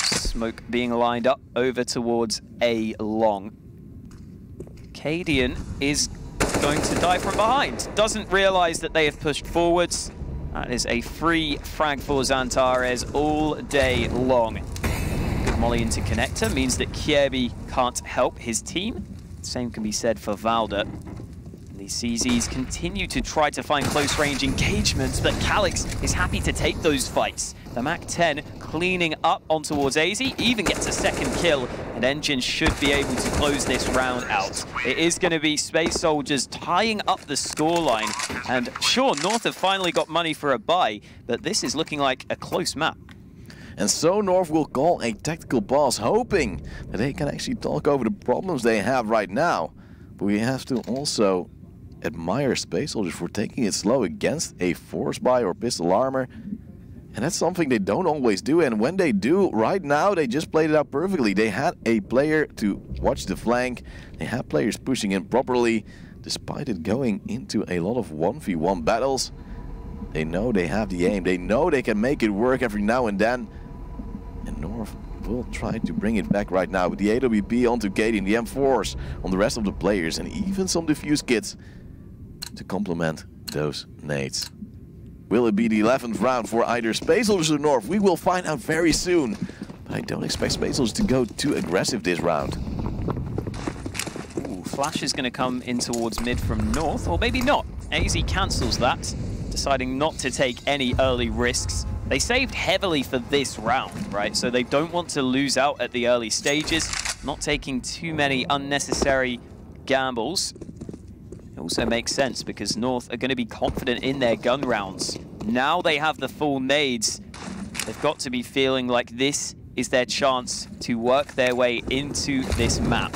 Smoke being lined up over towards A long. Cadian is going to die from behind. Doesn't realize that they have pushed forwards. That is a free frag for Xantares all day long. Good molly into connector means that Kievi can't help his team. Same can be said for Valde. The CZs continue to try to find close range engagements, but Calyx is happy to take those fights. The MAC-10 cleaning up on towards AZ, even gets a second kill, and Engine should be able to close this round out. It is going to be Space Soldiers tying up the scoreline, and sure, North have finally got money for a buy, but this is looking like a close map. And so North will call a tactical pause, hoping that they can actually talk over the problems they have right now. But we have to also admire Space Soldiers for taking it slow against a force buy or pistol armor. And that's something they don't always do, and when they do, right now, they just played it out perfectly. They had a player to watch the flank, they had players pushing in properly, despite it going into a lot of 1v1 battles. They know they have the aim, they know they can make it work every now and then. And North will try to bring it back right now with the AWP onto Cadian, the M4s on the rest of the players, and even some defuse kits to complement those nades. Will it be the 11th round for either Space Soldiers or North? We will find out very soon. But I don't expect Space Soldiers to go too aggressive this round. Ooh, Flash is going to come in towards mid from North, or maybe not. AZ cancels that, deciding not to take any early risks. They saved heavily for this round, right? So they don't want to lose out at the early stages, not taking too many unnecessary gambles. It also makes sense because North are going to be confident in their gun rounds. Now they have the full nades. They've got to be feeling like this is their chance to work their way into this map.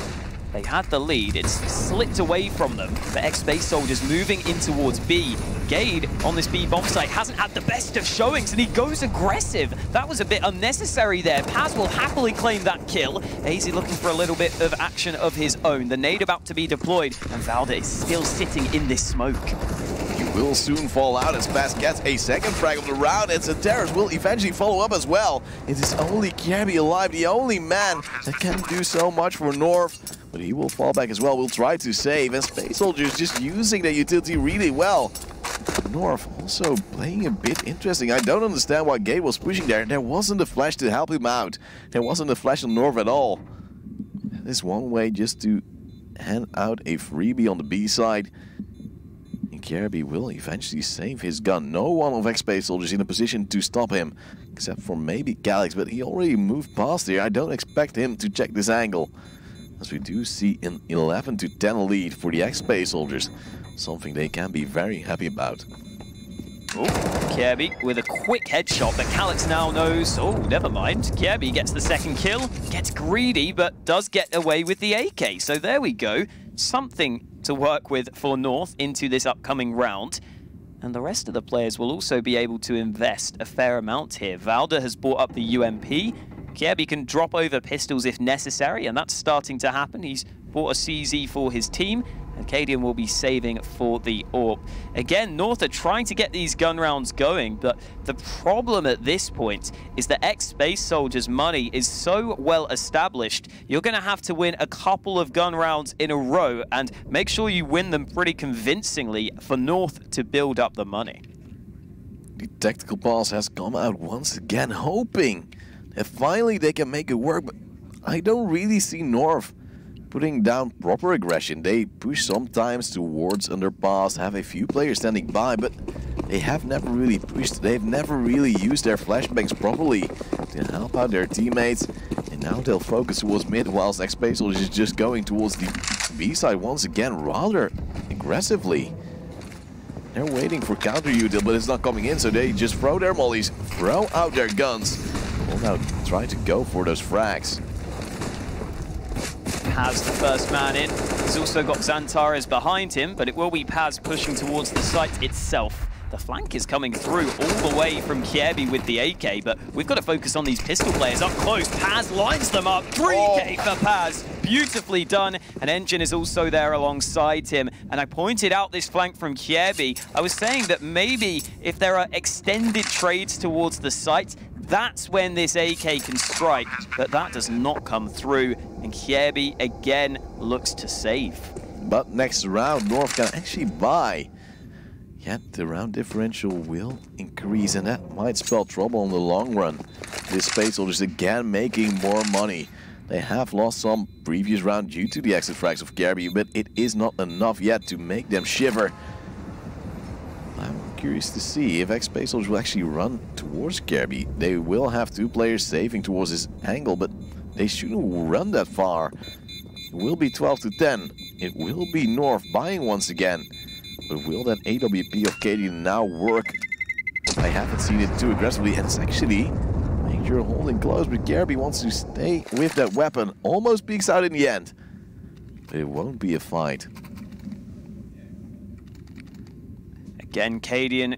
They had the lead. It's slipped away from them. The X-Space Soldiers moving in towards B. Gade on this B bomb site hasn't had the best of showings, and he goes aggressive. That was a bit unnecessary there. Paz will happily claim that kill. Hazy looking for a little bit of action of his own. The nade about to be deployed, and Valda is still sitting in this smoke. He will soon fall out as Paz gets a second frag of the round, and Santeros will eventually follow up as well. It is only Kjaerbye alive, the only man that can do so much for North. But he will fall back as well, will try to save, and Space Soldiers just using the utility really well. North also playing a bit interesting. I don't understand why Gade was pushing there. There wasn't a flash to help him out. There wasn't a flash on North at all. That is one way just to hand out a freebie on the B side. And Kjaerbye will eventually save his gun. No one of X-Space Soldiers in a position to stop him, except for maybe Galax, but he already moved past here. I don't expect him to check this angle, as we do see an 11-10 lead for the X-Space Soldiers. Something they can be very happy about. Oh, Kjaerbye with a quick headshot, but Galax now knows, oh, never mind. Kjaerbye gets the second kill, gets greedy, but does get away with the AK. So there we go. Something to work with for North into this upcoming round. And the rest of the players will also be able to invest a fair amount here. Valda has brought up the UMP. Kjaerbye can drop over pistols if necessary, and that's starting to happen. He's bought a CZ for his team, and Cadian will be saving for the AWP. Again, North are trying to get these gun rounds going, but the problem at this point is that X-Space Soldiers' money is so well established, you're going to have to win a couple of gun rounds in a row, and make sure you win them pretty convincingly for North to build up the money. The tactical pass has come out once again, hoping that finally they can make it work, but I don't really see North putting down proper aggression. They push sometimes towards underpass, have a few players standing by, but they have never really pushed. They've never really used their flashbangs properly to help out their teammates, and now they'll focus towards mid, whilst X-Space is just going towards the B side once again rather aggressively. They're waiting for counter util, but it's not coming in, so they just throw their mollies, throw out their guns. Will now try to go for those frags. Paz the first man in. He's also got Xantares behind him, but it will be Paz pushing towards the site itself. The flank is coming through all the way from Kjaerbye with the AK, but we've got to focus on these pistol players up close. Paz lines them up. 3K for Paz. Beautifully done. An Engine is also there alongside him. And I pointed out this flank from Kjaerbye. I was saying that maybe if there are extended trades towards the site, that's when this AK can strike, but that does not come through, and Kjaerbye again looks to save. But next round, North can actually buy. Yet the round differential will increase, and that might spell trouble in the long run. This Space Soldiers again making more money. They have lost some previous round due to the exit frags of Kjaerbye, but it is not enough yet to make them shiver. I'm curious to see if X-Space Soldiers will actually run towards Kjaerbye. They will have two players saving towards this angle, but they shouldn't run that far. It will be 12-10. It will be North buying once again. But will that AWP of Cadian now work? I haven't seen it too aggressively, and it's actually Major holding close, but Kjaerbye wants to stay with that weapon. Almost peeks out in the end, but it won't be a fight. Again, Cadian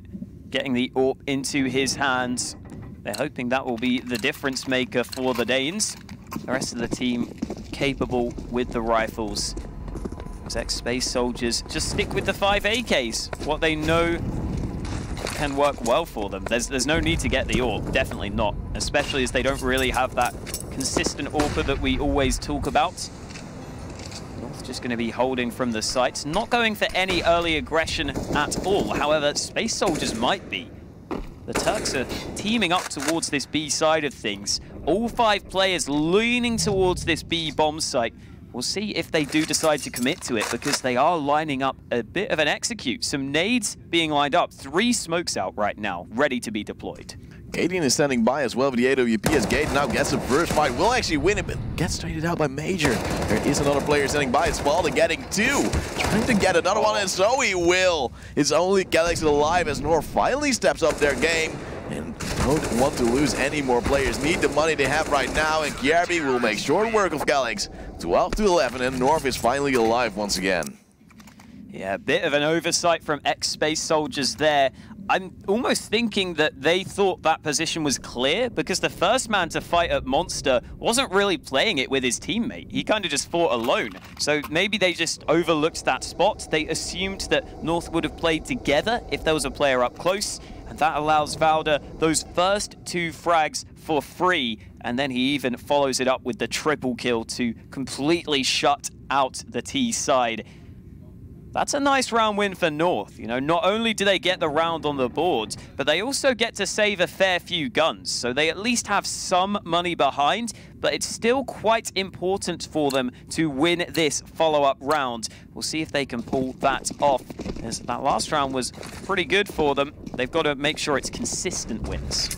getting the AWP into his hands. They're hoping that will be the difference maker for the Danes. The rest of the team capable with the rifles. As X-Space Soldiers just stick with the 5 AKs. What they know can work well for them. There's no need to get the AWP, definitely not. Especially as they don't really have that consistent AWPer that we always talk about. North just going to be holding from the sites, not going for any early aggression at all. However, Space Soldiers might be. The Turks are teaming up towards this B side of things. All 5 players leaning towards this B bomb site. We'll see if they do decide to commit to it, because they are lining up a bit of an execute. Some nades being lined up. 3 smokes out right now, ready to be deployed. Cadian is standing by as well with the AWP as Gade now gets the first fight. Will actually win it, but gets traded out by Major. There is another player standing by. It's Valda getting 2. Trying to get another one, and so he will. It's only Galaxy alive as North finally steps up their game. And don't want to lose any more players. Need the money they have right now, and Kjaerbye will make short work of Galax. 12-11, and North is finally alive once again. Yeah, a bit of an oversight from ex-Space Soldiers there. I'm almost thinking that they thought that position was clear because the first man to fight at Monster wasn't really playing it with his teammate. He kind of just fought alone. So maybe they just overlooked that spot. They assumed that North would have played together if there was a player up close. And that allows Valda those first 2 frags for free. And then he even follows it up with the triple kill to completely shut out the T side. That's a nice round win for North. You know, not only do they get the round on the board, but they also get to save a fair few guns. So they at least have some money behind, but it's still quite important for them to win this follow-up round. We'll see if they can pull that off, as that last round was pretty good for them. They've got to make sure it's consistent wins.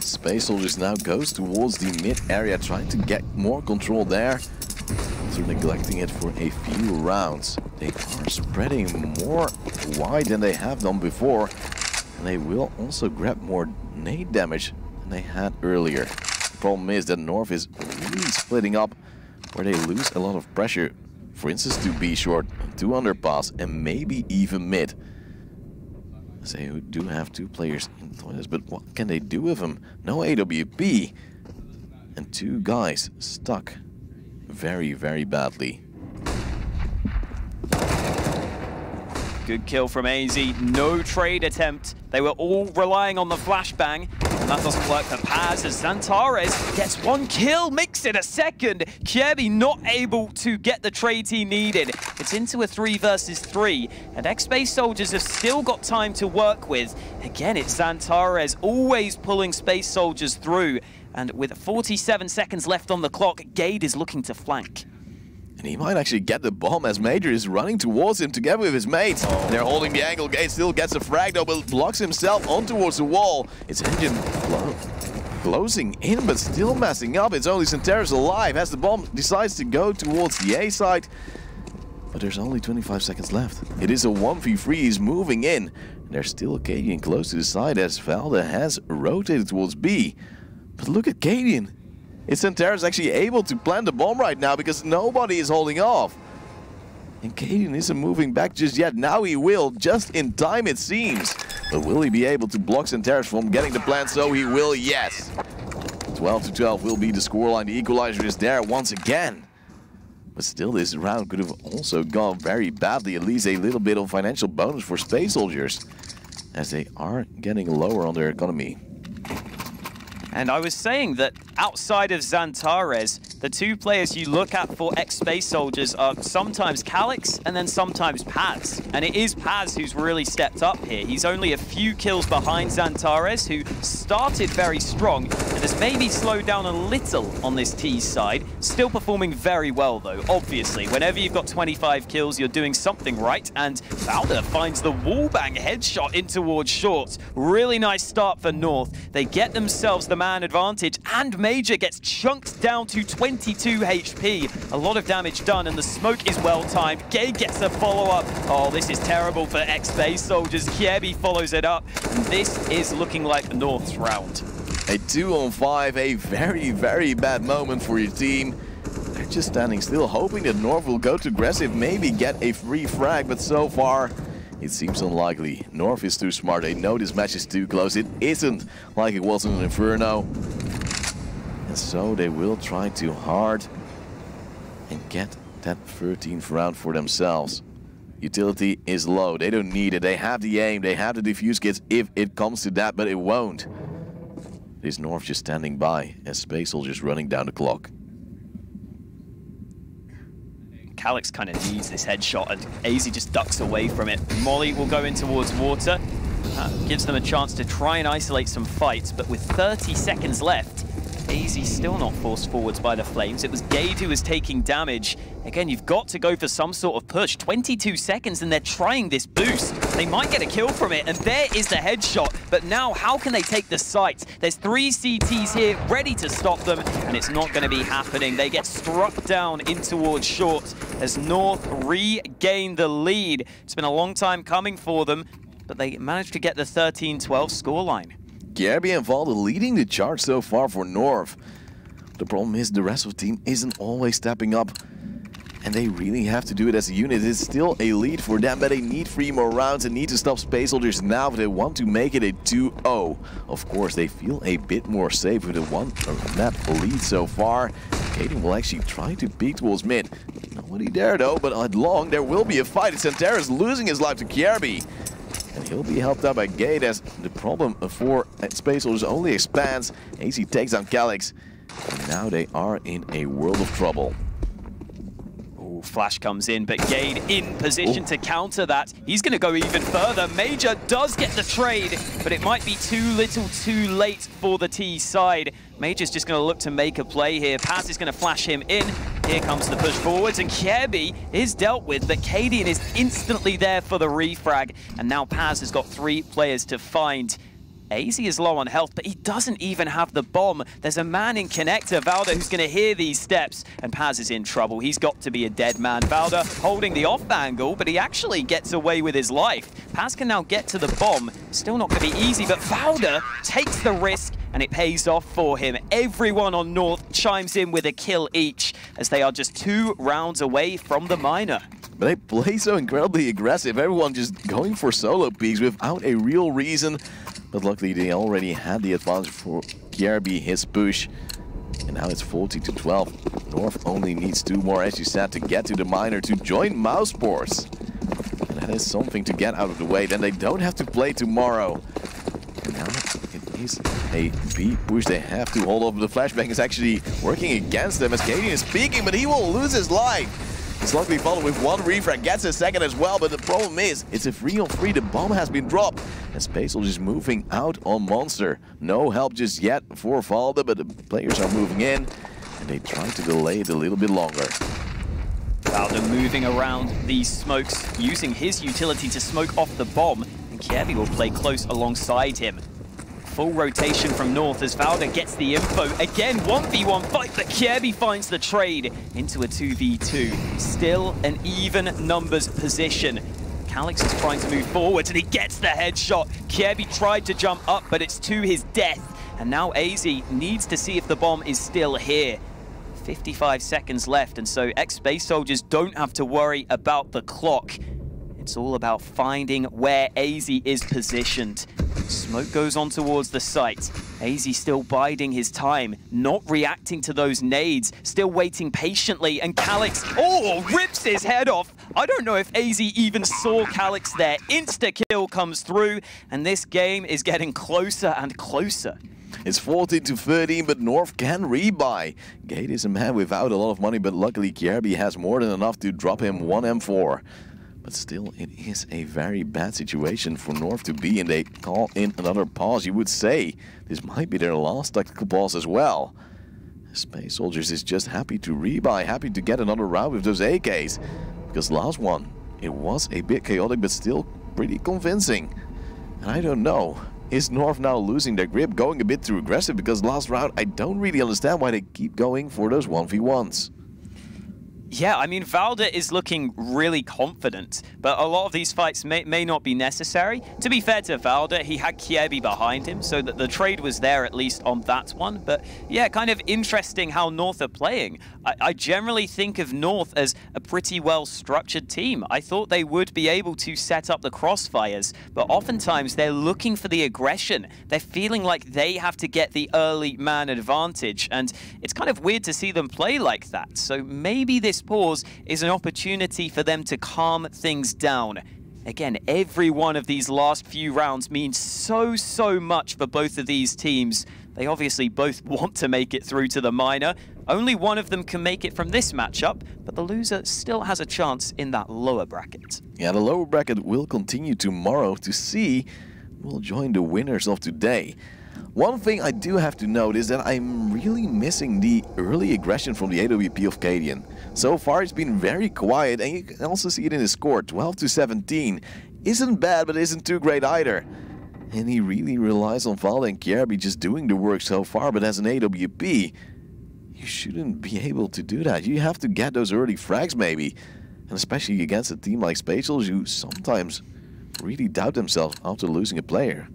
Space Soldiers now goes towards the mid area, trying to get more control there. After neglecting it for a few rounds, they are spreading more wide than they have done before, and they will also grab more nade damage than they had earlier. The problem is that North is really splitting up, where they lose a lot of pressure. For instance, to B short, to underpass, and maybe even mid. They do have 2 players in toilets, but what can they do with them? No AWP, and 2 guys stuck very, very badly. Good kill from AZ. No trade attempt. They were all relying on the flashbang, and that doesn't work for Paz as Zantares gets 1 kill, makes it a second. Kiebi not able to get the trade he needed. It's into a 3 versus 3, and ex-Space Soldiers have still got time to work with. Again, it's Zantares always pulling Space Soldiers through, and with 47 seconds left on the clock, Gade is looking to flank. And he might actually get the bomb as Major is running towards him together with his mates. They're holding the angle. Gade still gets a frag though, but blocks himself on towards the wall. It's Engine closing in, but still messing up. It's only Zantares alive as the bomb decides to go towards the A side. But there's only 25 seconds left. It is a 1v3. He's moving in. And there's still Cadian close to the side as Valda has rotated towards B. But look at Cadian. Is Zantares actually able to plant the bomb right now because nobody is holding off? And Cadian isn't moving back just yet. Now he will, just in time it seems. But will he be able to block Zantares from getting the plant? So he will, yes. 12-12 will be the scoreline. The equalizer is there once again. But still, this round could have also gone very badly. At least a little bit of financial bonus for Space Soldiers, as they are getting lower on their economy. And I was saying that outside of Zantares, the 2 players you look at for ex-Space Soldiers are sometimes Calix and then sometimes Paz. And it is Paz who's really stepped up here. He's only a few kills behind Zantares, who started very strong and has maybe slowed down a little on this T side. Still performing very well though, obviously. Whenever you've got 25 kills, you're doing something right. And Valda finds the wallbang headshot in towards short. Really nice start for North. They get themselves the man advantage, and Major gets chunked down to 22 HP. A lot of damage done, and the smoke is well timed. Gade gets a follow-up. Oh, this is terrible for ex-Space Soldiers. Kiebi follows it up. And this is looking like North's round. A 2-on-5, a very, very bad moment for your team. They're just standing still, hoping that North will go to aggressive, maybe get a free frag, but so far it seems unlikely. North is too smart. They know this match is too close. It isn't like it was in an Inferno. And so they will try too hard and get that 13th round for themselves. Utility is low. They don't need it. They have the aim. They have the defuse kits if it comes to that, but it won't. This North just standing by as Space Soldiers running down the clock. Calix kind of needs this headshot, and AZ just ducks away from it. Molly will go in towards water. Gives them a chance to try and isolate some fights, but with 30 seconds left, AZ still not forced forwards by the Flames. It was Gade who was taking damage. Again, you've got to go for some sort of push. 22 seconds, and they're trying this boost. They might get a kill from it, and there is the headshot. But now, how can they take the site? There's 3 CTs here ready to stop them, and it's not going to be happening. They get struck down in towards short as North regain the lead. It's been a long time coming for them, but they managed to get the 13-12 scoreline. Kiebi and Valda leading the charge so far for North. The problem is the rest of the team isn't always stepping up. And they really have to do it as a unit. It's still a lead for them, but they need 3 more rounds and need to stop Space Soldiers now if they want to make it a 2-0. Of course, they feel a bit more safe with a 1-map lead so far. Kaden will actually try to peek towards mid. Nobody there though, but at long there will be a fight. Santeras losing his life to Kjerby. And he'll be helped out by Gate as the problem for Space Soldiers only expands. AC takes down Calyx. And now they are in a world of trouble. Flash comes in, but Gade in position to counter that. He's going to go even further. Major does get the trade, but it might be too little too late for the T side. Major's just going to look to make a play here. Paz is going to flash him in. Here comes the push forwards, and Kjerby is dealt with, but Cadian is instantly there for the refrag. And now Paz has got 3 players to find. AZ is low on health, but he doesn't even have the bomb. There's a man in connector, Valda, who's going to hear these steps, and Paz is in trouble. He's got to be a dead man. Valda holding the off angle, but he actually gets away with his life. Paz can now get to the bomb. Still not going to be easy, but Valda takes the risk, and it pays off for him. Everyone on North chimes in with a kill each, as they are just 2 rounds away from the minor. But they play so incredibly aggressive. Everyone just going for solo peaks without a real reason. But luckily they already had the advantage for Kjerby, his push. And now it's 40-12. North only needs 2 more, as you said, to get to the minor to join Mousesports. And that is something to get out of the way. Then they don't have to play tomorrow. And now it is a B push. They have to hold off. The flashbang is actually working against them as Cadian is peeking, but he will lose his life. He's luckily followed with 1 refrag, gets a second as well, but the problem is, it's a 3-on-3, the bomb has been dropped. And Space Soldiers is moving out on Monster. No help just yet for Valda, but the players are moving in, and they try to delay it a little bit longer. Valda moving around these smokes, using his utility to smoke off the bomb, and Kjerby will play close alongside him. Full rotation from North as Valda gets the info. Again, 1v1 fight, but Kjerby finds the trade into a 2v2. Still an even numbers position. Calyx is trying to move forward, and he gets the headshot. Kjerby tried to jump up, but it's to his death. And now AZ needs to see if the bomb is still here. 55 seconds left, and so ex-Space Soldiers don't have to worry about the clock. It's all about finding where AZ is positioned. Smoke goes on towards the site. AZ still biding his time, not reacting to those nades, still waiting patiently, and Calyx, rips his head off. I don't know if AZ even saw Calyx there. Insta-kill comes through, and this game is getting closer and closer. It's 14-13, but North can rebuy. Gate is a man without a lot of money, but luckily Kjerby has more than enough to drop him 1 M4. But still, it is a very bad situation for North to be in. They call in another pause. You would say this might be their last tactical pause as well. Space Soldiers is just happy to rebuy, happy to get another round with those AKs. Because last one, it was a bit chaotic, but still pretty convincing. And I don't know, is North now losing their grip, going a bit too aggressive? Because last round, I don't really understand why they keep going for those 1v1s. Yeah, I mean, Valda is looking really confident, but a lot of these fights may not be necessary. To be fair to Valda, he had Kjerby behind him, so that the trade was there at least on that one. But yeah, kind of interesting how North are playing. I generally think of North as a pretty well-structured team. I thought they would be able to set up the crossfires, but oftentimes they're looking for the aggression. They're feeling like they have to get the early man advantage, and it's kind of weird to see them play like that. So maybe this pause is an opportunity for them to calm things down. Again, every one of these last few rounds means so much for both of these teams. They obviously both want to make it through to the minor. Only one of them can make it from this matchup, but the loser still has a chance in that lower bracket. Yeah, the lower bracket will continue tomorrow to see who will join the winners of today. One thing I do have to note is that I'm really missing the early aggression from the AWP of Cadian. So far it's been very quiet, and you can also see it in his score, 12-17. Isn't bad, but isn't too great either. And he really relies on Valda and Kjerby just doing the work so far, but as an AWP, you shouldn't be able to do that. You have to get those early frags maybe. And especially against a team like Space Soldiers, who sometimes really doubt themselves after losing a player.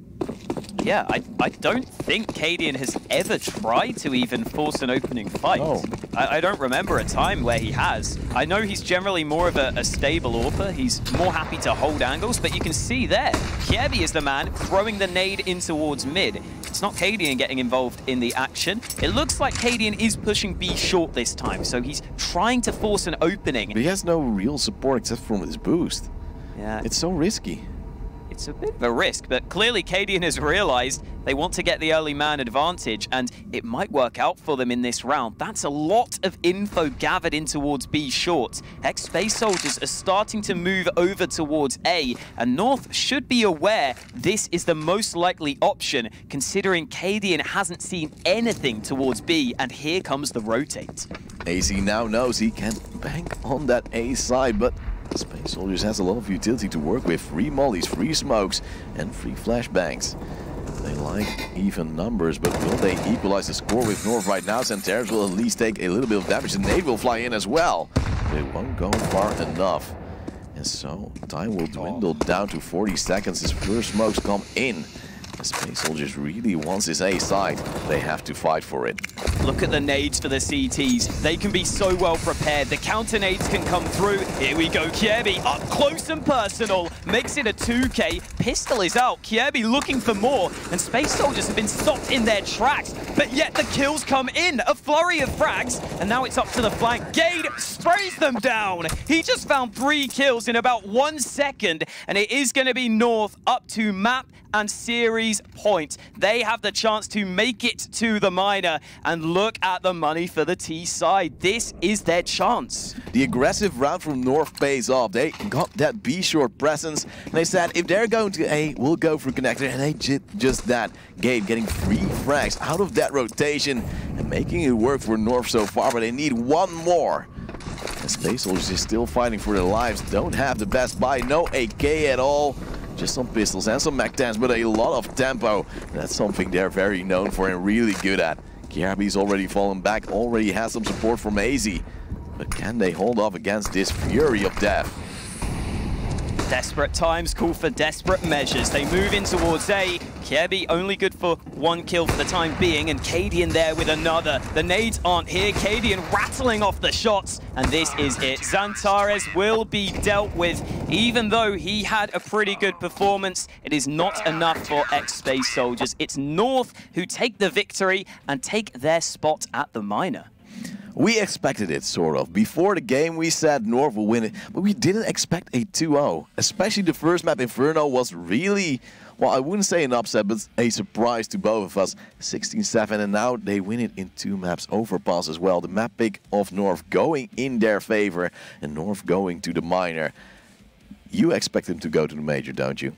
Yeah, I don't think Cadian has ever tried to even force an opening fight. Oh. I don't remember a time where he has. I know he's generally more of a stable AWPer. He's more happy to hold angles, but you can see there, Kiebi is the man throwing the nade in towards mid. It's not Cadian getting involved in the action. It looks like Cadian is pushing B short this time, so he's trying to force an opening. But he has no real support except from his boost. Yeah, It's so risky. it's a bit of a risk, but clearly Cadian has realized they want to get the early man advantage, and it might work out for them in this round. That's a lot of info gathered in towards B short. Space Soldiers are starting to move over towards A, and North should be aware this is the most likely option, considering Cadian hasn't seen anything towards B, and here comes the rotate. AC now knows he can bank on that A side, but Space Soldiers has a lot of utility to work with. Free mollies, free smokes, and free flashbangs. They like even numbers, but will they equalize the score with North right now? Santeris will at least take a little bit of damage. The nade will fly in as well. They won't go far enough. And so time will dwindle down to 40 seconds as first smokes come in. The Space Soldiers really wants this A side. They have to fight for it. Look at the nades for the CTs. They can be so well prepared. The counter nades can come through. Here we go. Kiebi up close and personal. Makes it a 2K. Pistol is out. Kiebi looking for more. And Space Soldiers have been stopped in their tracks. But yet the kills come in. A flurry of frags. And now it's up to the flank. Gade sprays them down. He just found 3 kills in about 1 second. And it is going to be North up to map and series point. They have the chance to make it to the minor, and look at the money for the T side. This is their chance. The aggressive route from North pays off. They got that B short presence, and they said if they're going to A, we'll go for connector, and they did just that. Gabe getting 3 frags out of that rotation and making it work for North so far, but they need 1 more. And Space Soldiers is still fighting for their lives. Don't have the best buy, no AK at all. Just some pistols and some Mac-10s, but a lot of tempo. That's something they're very known for and really good at. Kiebi's already fallen back, already has some support from AZ. But can they hold off against this fury of death? Desperate times call for desperate measures. They move in towards A. Kiebi only good for 1 kill for the time being, and Cadian there with another. The nades aren't here. Cadian rattling off the shots, and this is it. Xantares will be dealt with. Even though he had a pretty good performance, it is not enough for Space Soldiers. It's North who take the victory and take their spot at the minor. We expected it, sort of. Before the game, we said North will win it, but we didn't expect a 2-0. Especially the first map, Inferno, was really, well, I wouldn't say an upset, but a surprise to both of us. 16-7, and now they win it in 2 maps. Overpass as well. The map pick of North going in their favor, and North going to the minor. You expect them to go to the major, don't you?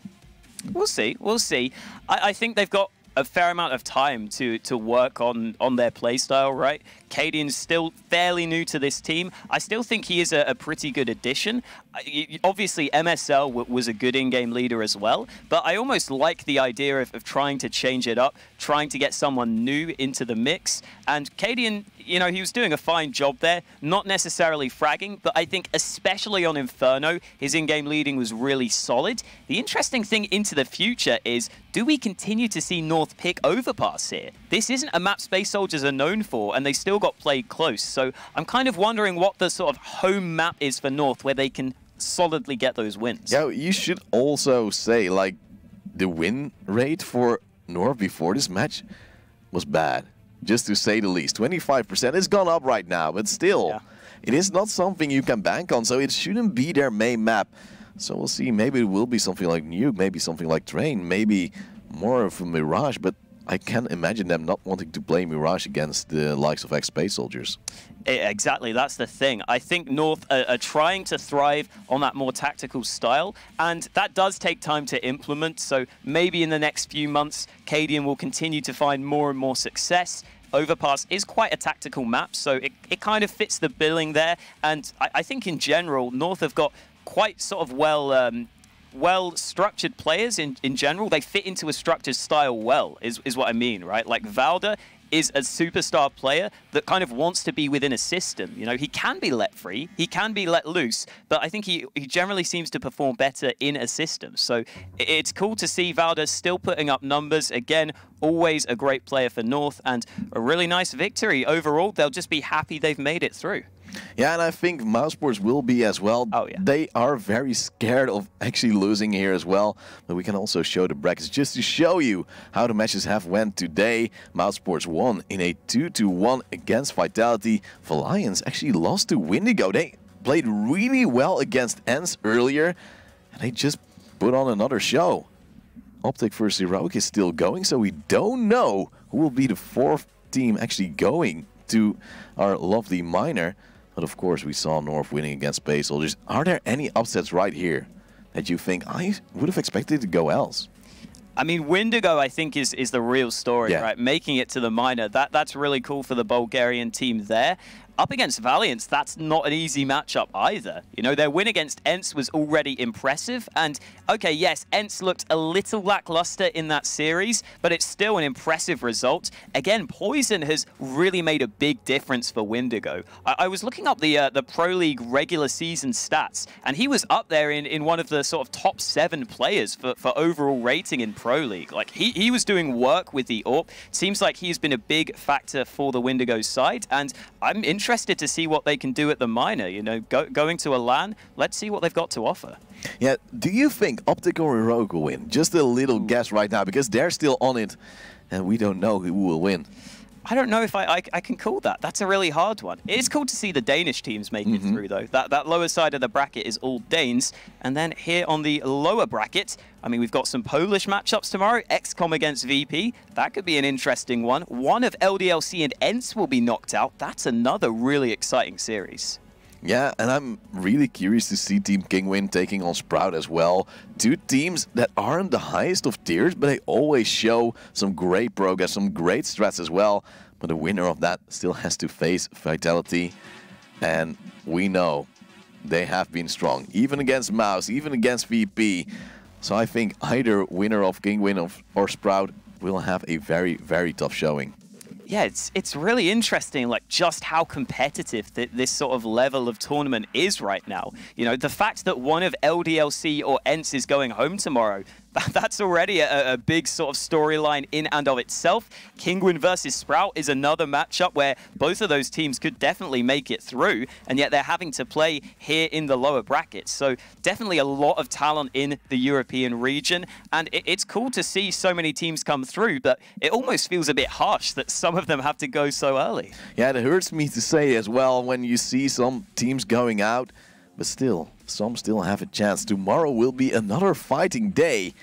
We'll see. We'll see. I think they've got a fair amount of time to work on their playstyle, right? Cadian's still fairly new to this team. I still think he is a pretty good addition. Obviously, MSL was a good in-game leader as well, but I almost like the idea of trying to change it up, trying to get someone new into the mix. And Cadian, you know, he was doing a fine job there, not necessarily fragging, but I think especially on Inferno, his in-game leading was really solid. The interesting thing into the future is, do we continue to see North pick Overpass here? This isn't a map Space Soldiers are known for, and they still got played close. So I'm kind of wondering what the sort of home map is for North, where they can solidly get those wins. Yeah, you should also say, like, the win rate for North before this match was bad, just to say the least. 25%. It's gone up right now, but still, yeah, it is not something you can bank on, so it shouldn't be their main map. So we'll see. Maybe it will be something like Nuke, maybe something like Train, maybe more of a Mirage, but I can't imagine them not wanting to play Mirage against the likes of Space Soldiers. Exactly, that's the thing. I think North are trying to thrive on that more tactical style, and that does take time to implement, so maybe in the next few months, Cadian will continue to find more and more success. Overpass is quite a tactical map, so it kind of fits the billing there, and I think in general, North have got quite sort of well-structured players in general. They fit into a structured style well, is what I mean, right? Like Valda is a superstar player that kind of wants to be within a system. You know, he can be let free, he can be let loose, but I think he generally seems to perform better in a system. So it's cool to see Valdez still putting up numbers. Again, always a great player for North, and a really nice victory. Overall, they'll just be happy they've made it through. Yeah, and I think Mousesports will be as well. Oh, yeah. They are very scared of actually losing here as well. But we can also show the brackets just to show you how the matches have went today. Mousesports won in a 2-1 against Vitality. Valiance actually lost to Windigo. They played really well against ENCE earlier, and they just put on another show. Optic versus Heroic is still going, so we don't know who will be the fourth team actually going to our lovely minor. But of course, we saw North winning against Space Soldiers. Are there any upsets right here that you think I would have expected to go else? I mean, Windigo, I think, is the real story, Yeah. right? Making it to the minor, that's really cool for the Bulgarian team there. Up against Valiance, that's not an easy matchup either. You know, their win against ENCE was already impressive. And, okay, yes, ENCE looked a little lackluster in that series, but it's still an impressive result. Again, Poison has really made a big difference for Windigo. I was looking up the Pro League regular season stats, and he was up there in one of the sort of top 7 players for overall rating in Pro League. Like, he was doing work with the AWP. Seems like he's been a big factor for the Windigo side, and I'm interested to see what they can do at the minor. You know, going to a LAN, let's see what they've got to offer. Yeah, do you think Optic or Heroic will win? Just a little guess right now, because they're still on it, and we don't know who will win. I don't know if I can call that. That's a really hard one. It is cool to see the Danish teams make it through, though. That lower side of the bracket is all Danes. And then here on the lower bracket, I mean, we've got some Polish matchups tomorrow. XCOM against VP. That could be an interesting one. One of LDLC and ENCE will be knocked out. That's another really exciting series. Yeah, and I'm really curious to see Team Kingwin taking on Sprout as well. Two teams that aren't the highest of tiers, but they always show some great progress, some great strats as well. But the winner of that still has to face Vitality. And we know they have been strong, even against Mouse, even against VP. So I think either winner of Kingwin or Sprout will have a very, very tough showing. Yeah, it's really interesting, like, just how competitive this sort of level of tournament is right now. You know, the fact that one of LDLC or ENCE is going home tomorrow, that's already a big sort of storyline in and of itself. Kingwin versus Sprout is another matchup where both of those teams could definitely make it through, and yet they're having to play here in the lower brackets. So definitely a lot of talent in the European region, and it's cool to see so many teams come through, but it almost feels a bit harsh that some of them have to go so early. Yeah, it hurts me to say as well when you see some teams going out, but still, some still have a chance. Tomorrow will be another fighting day.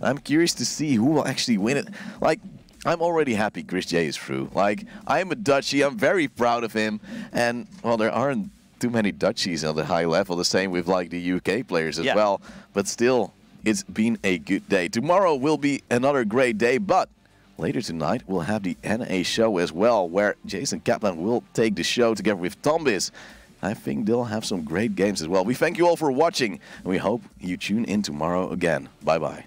I'm curious to see who will actually win it. Like, I'm already happy Chris J is through. Like, I'm a Dutchie, I'm very proud of him. And, well, there aren't too many Dutchies on the high level. The same with, like, the UK players as well. But still, it's been a good day. Tomorrow will be another great day, but later tonight we'll have the NA show as well, where Jason Kaplan will take the show together with Tombis. I think they'll have some great games as well. We thank you all for watching, and we hope you tune in tomorrow again. Bye-bye.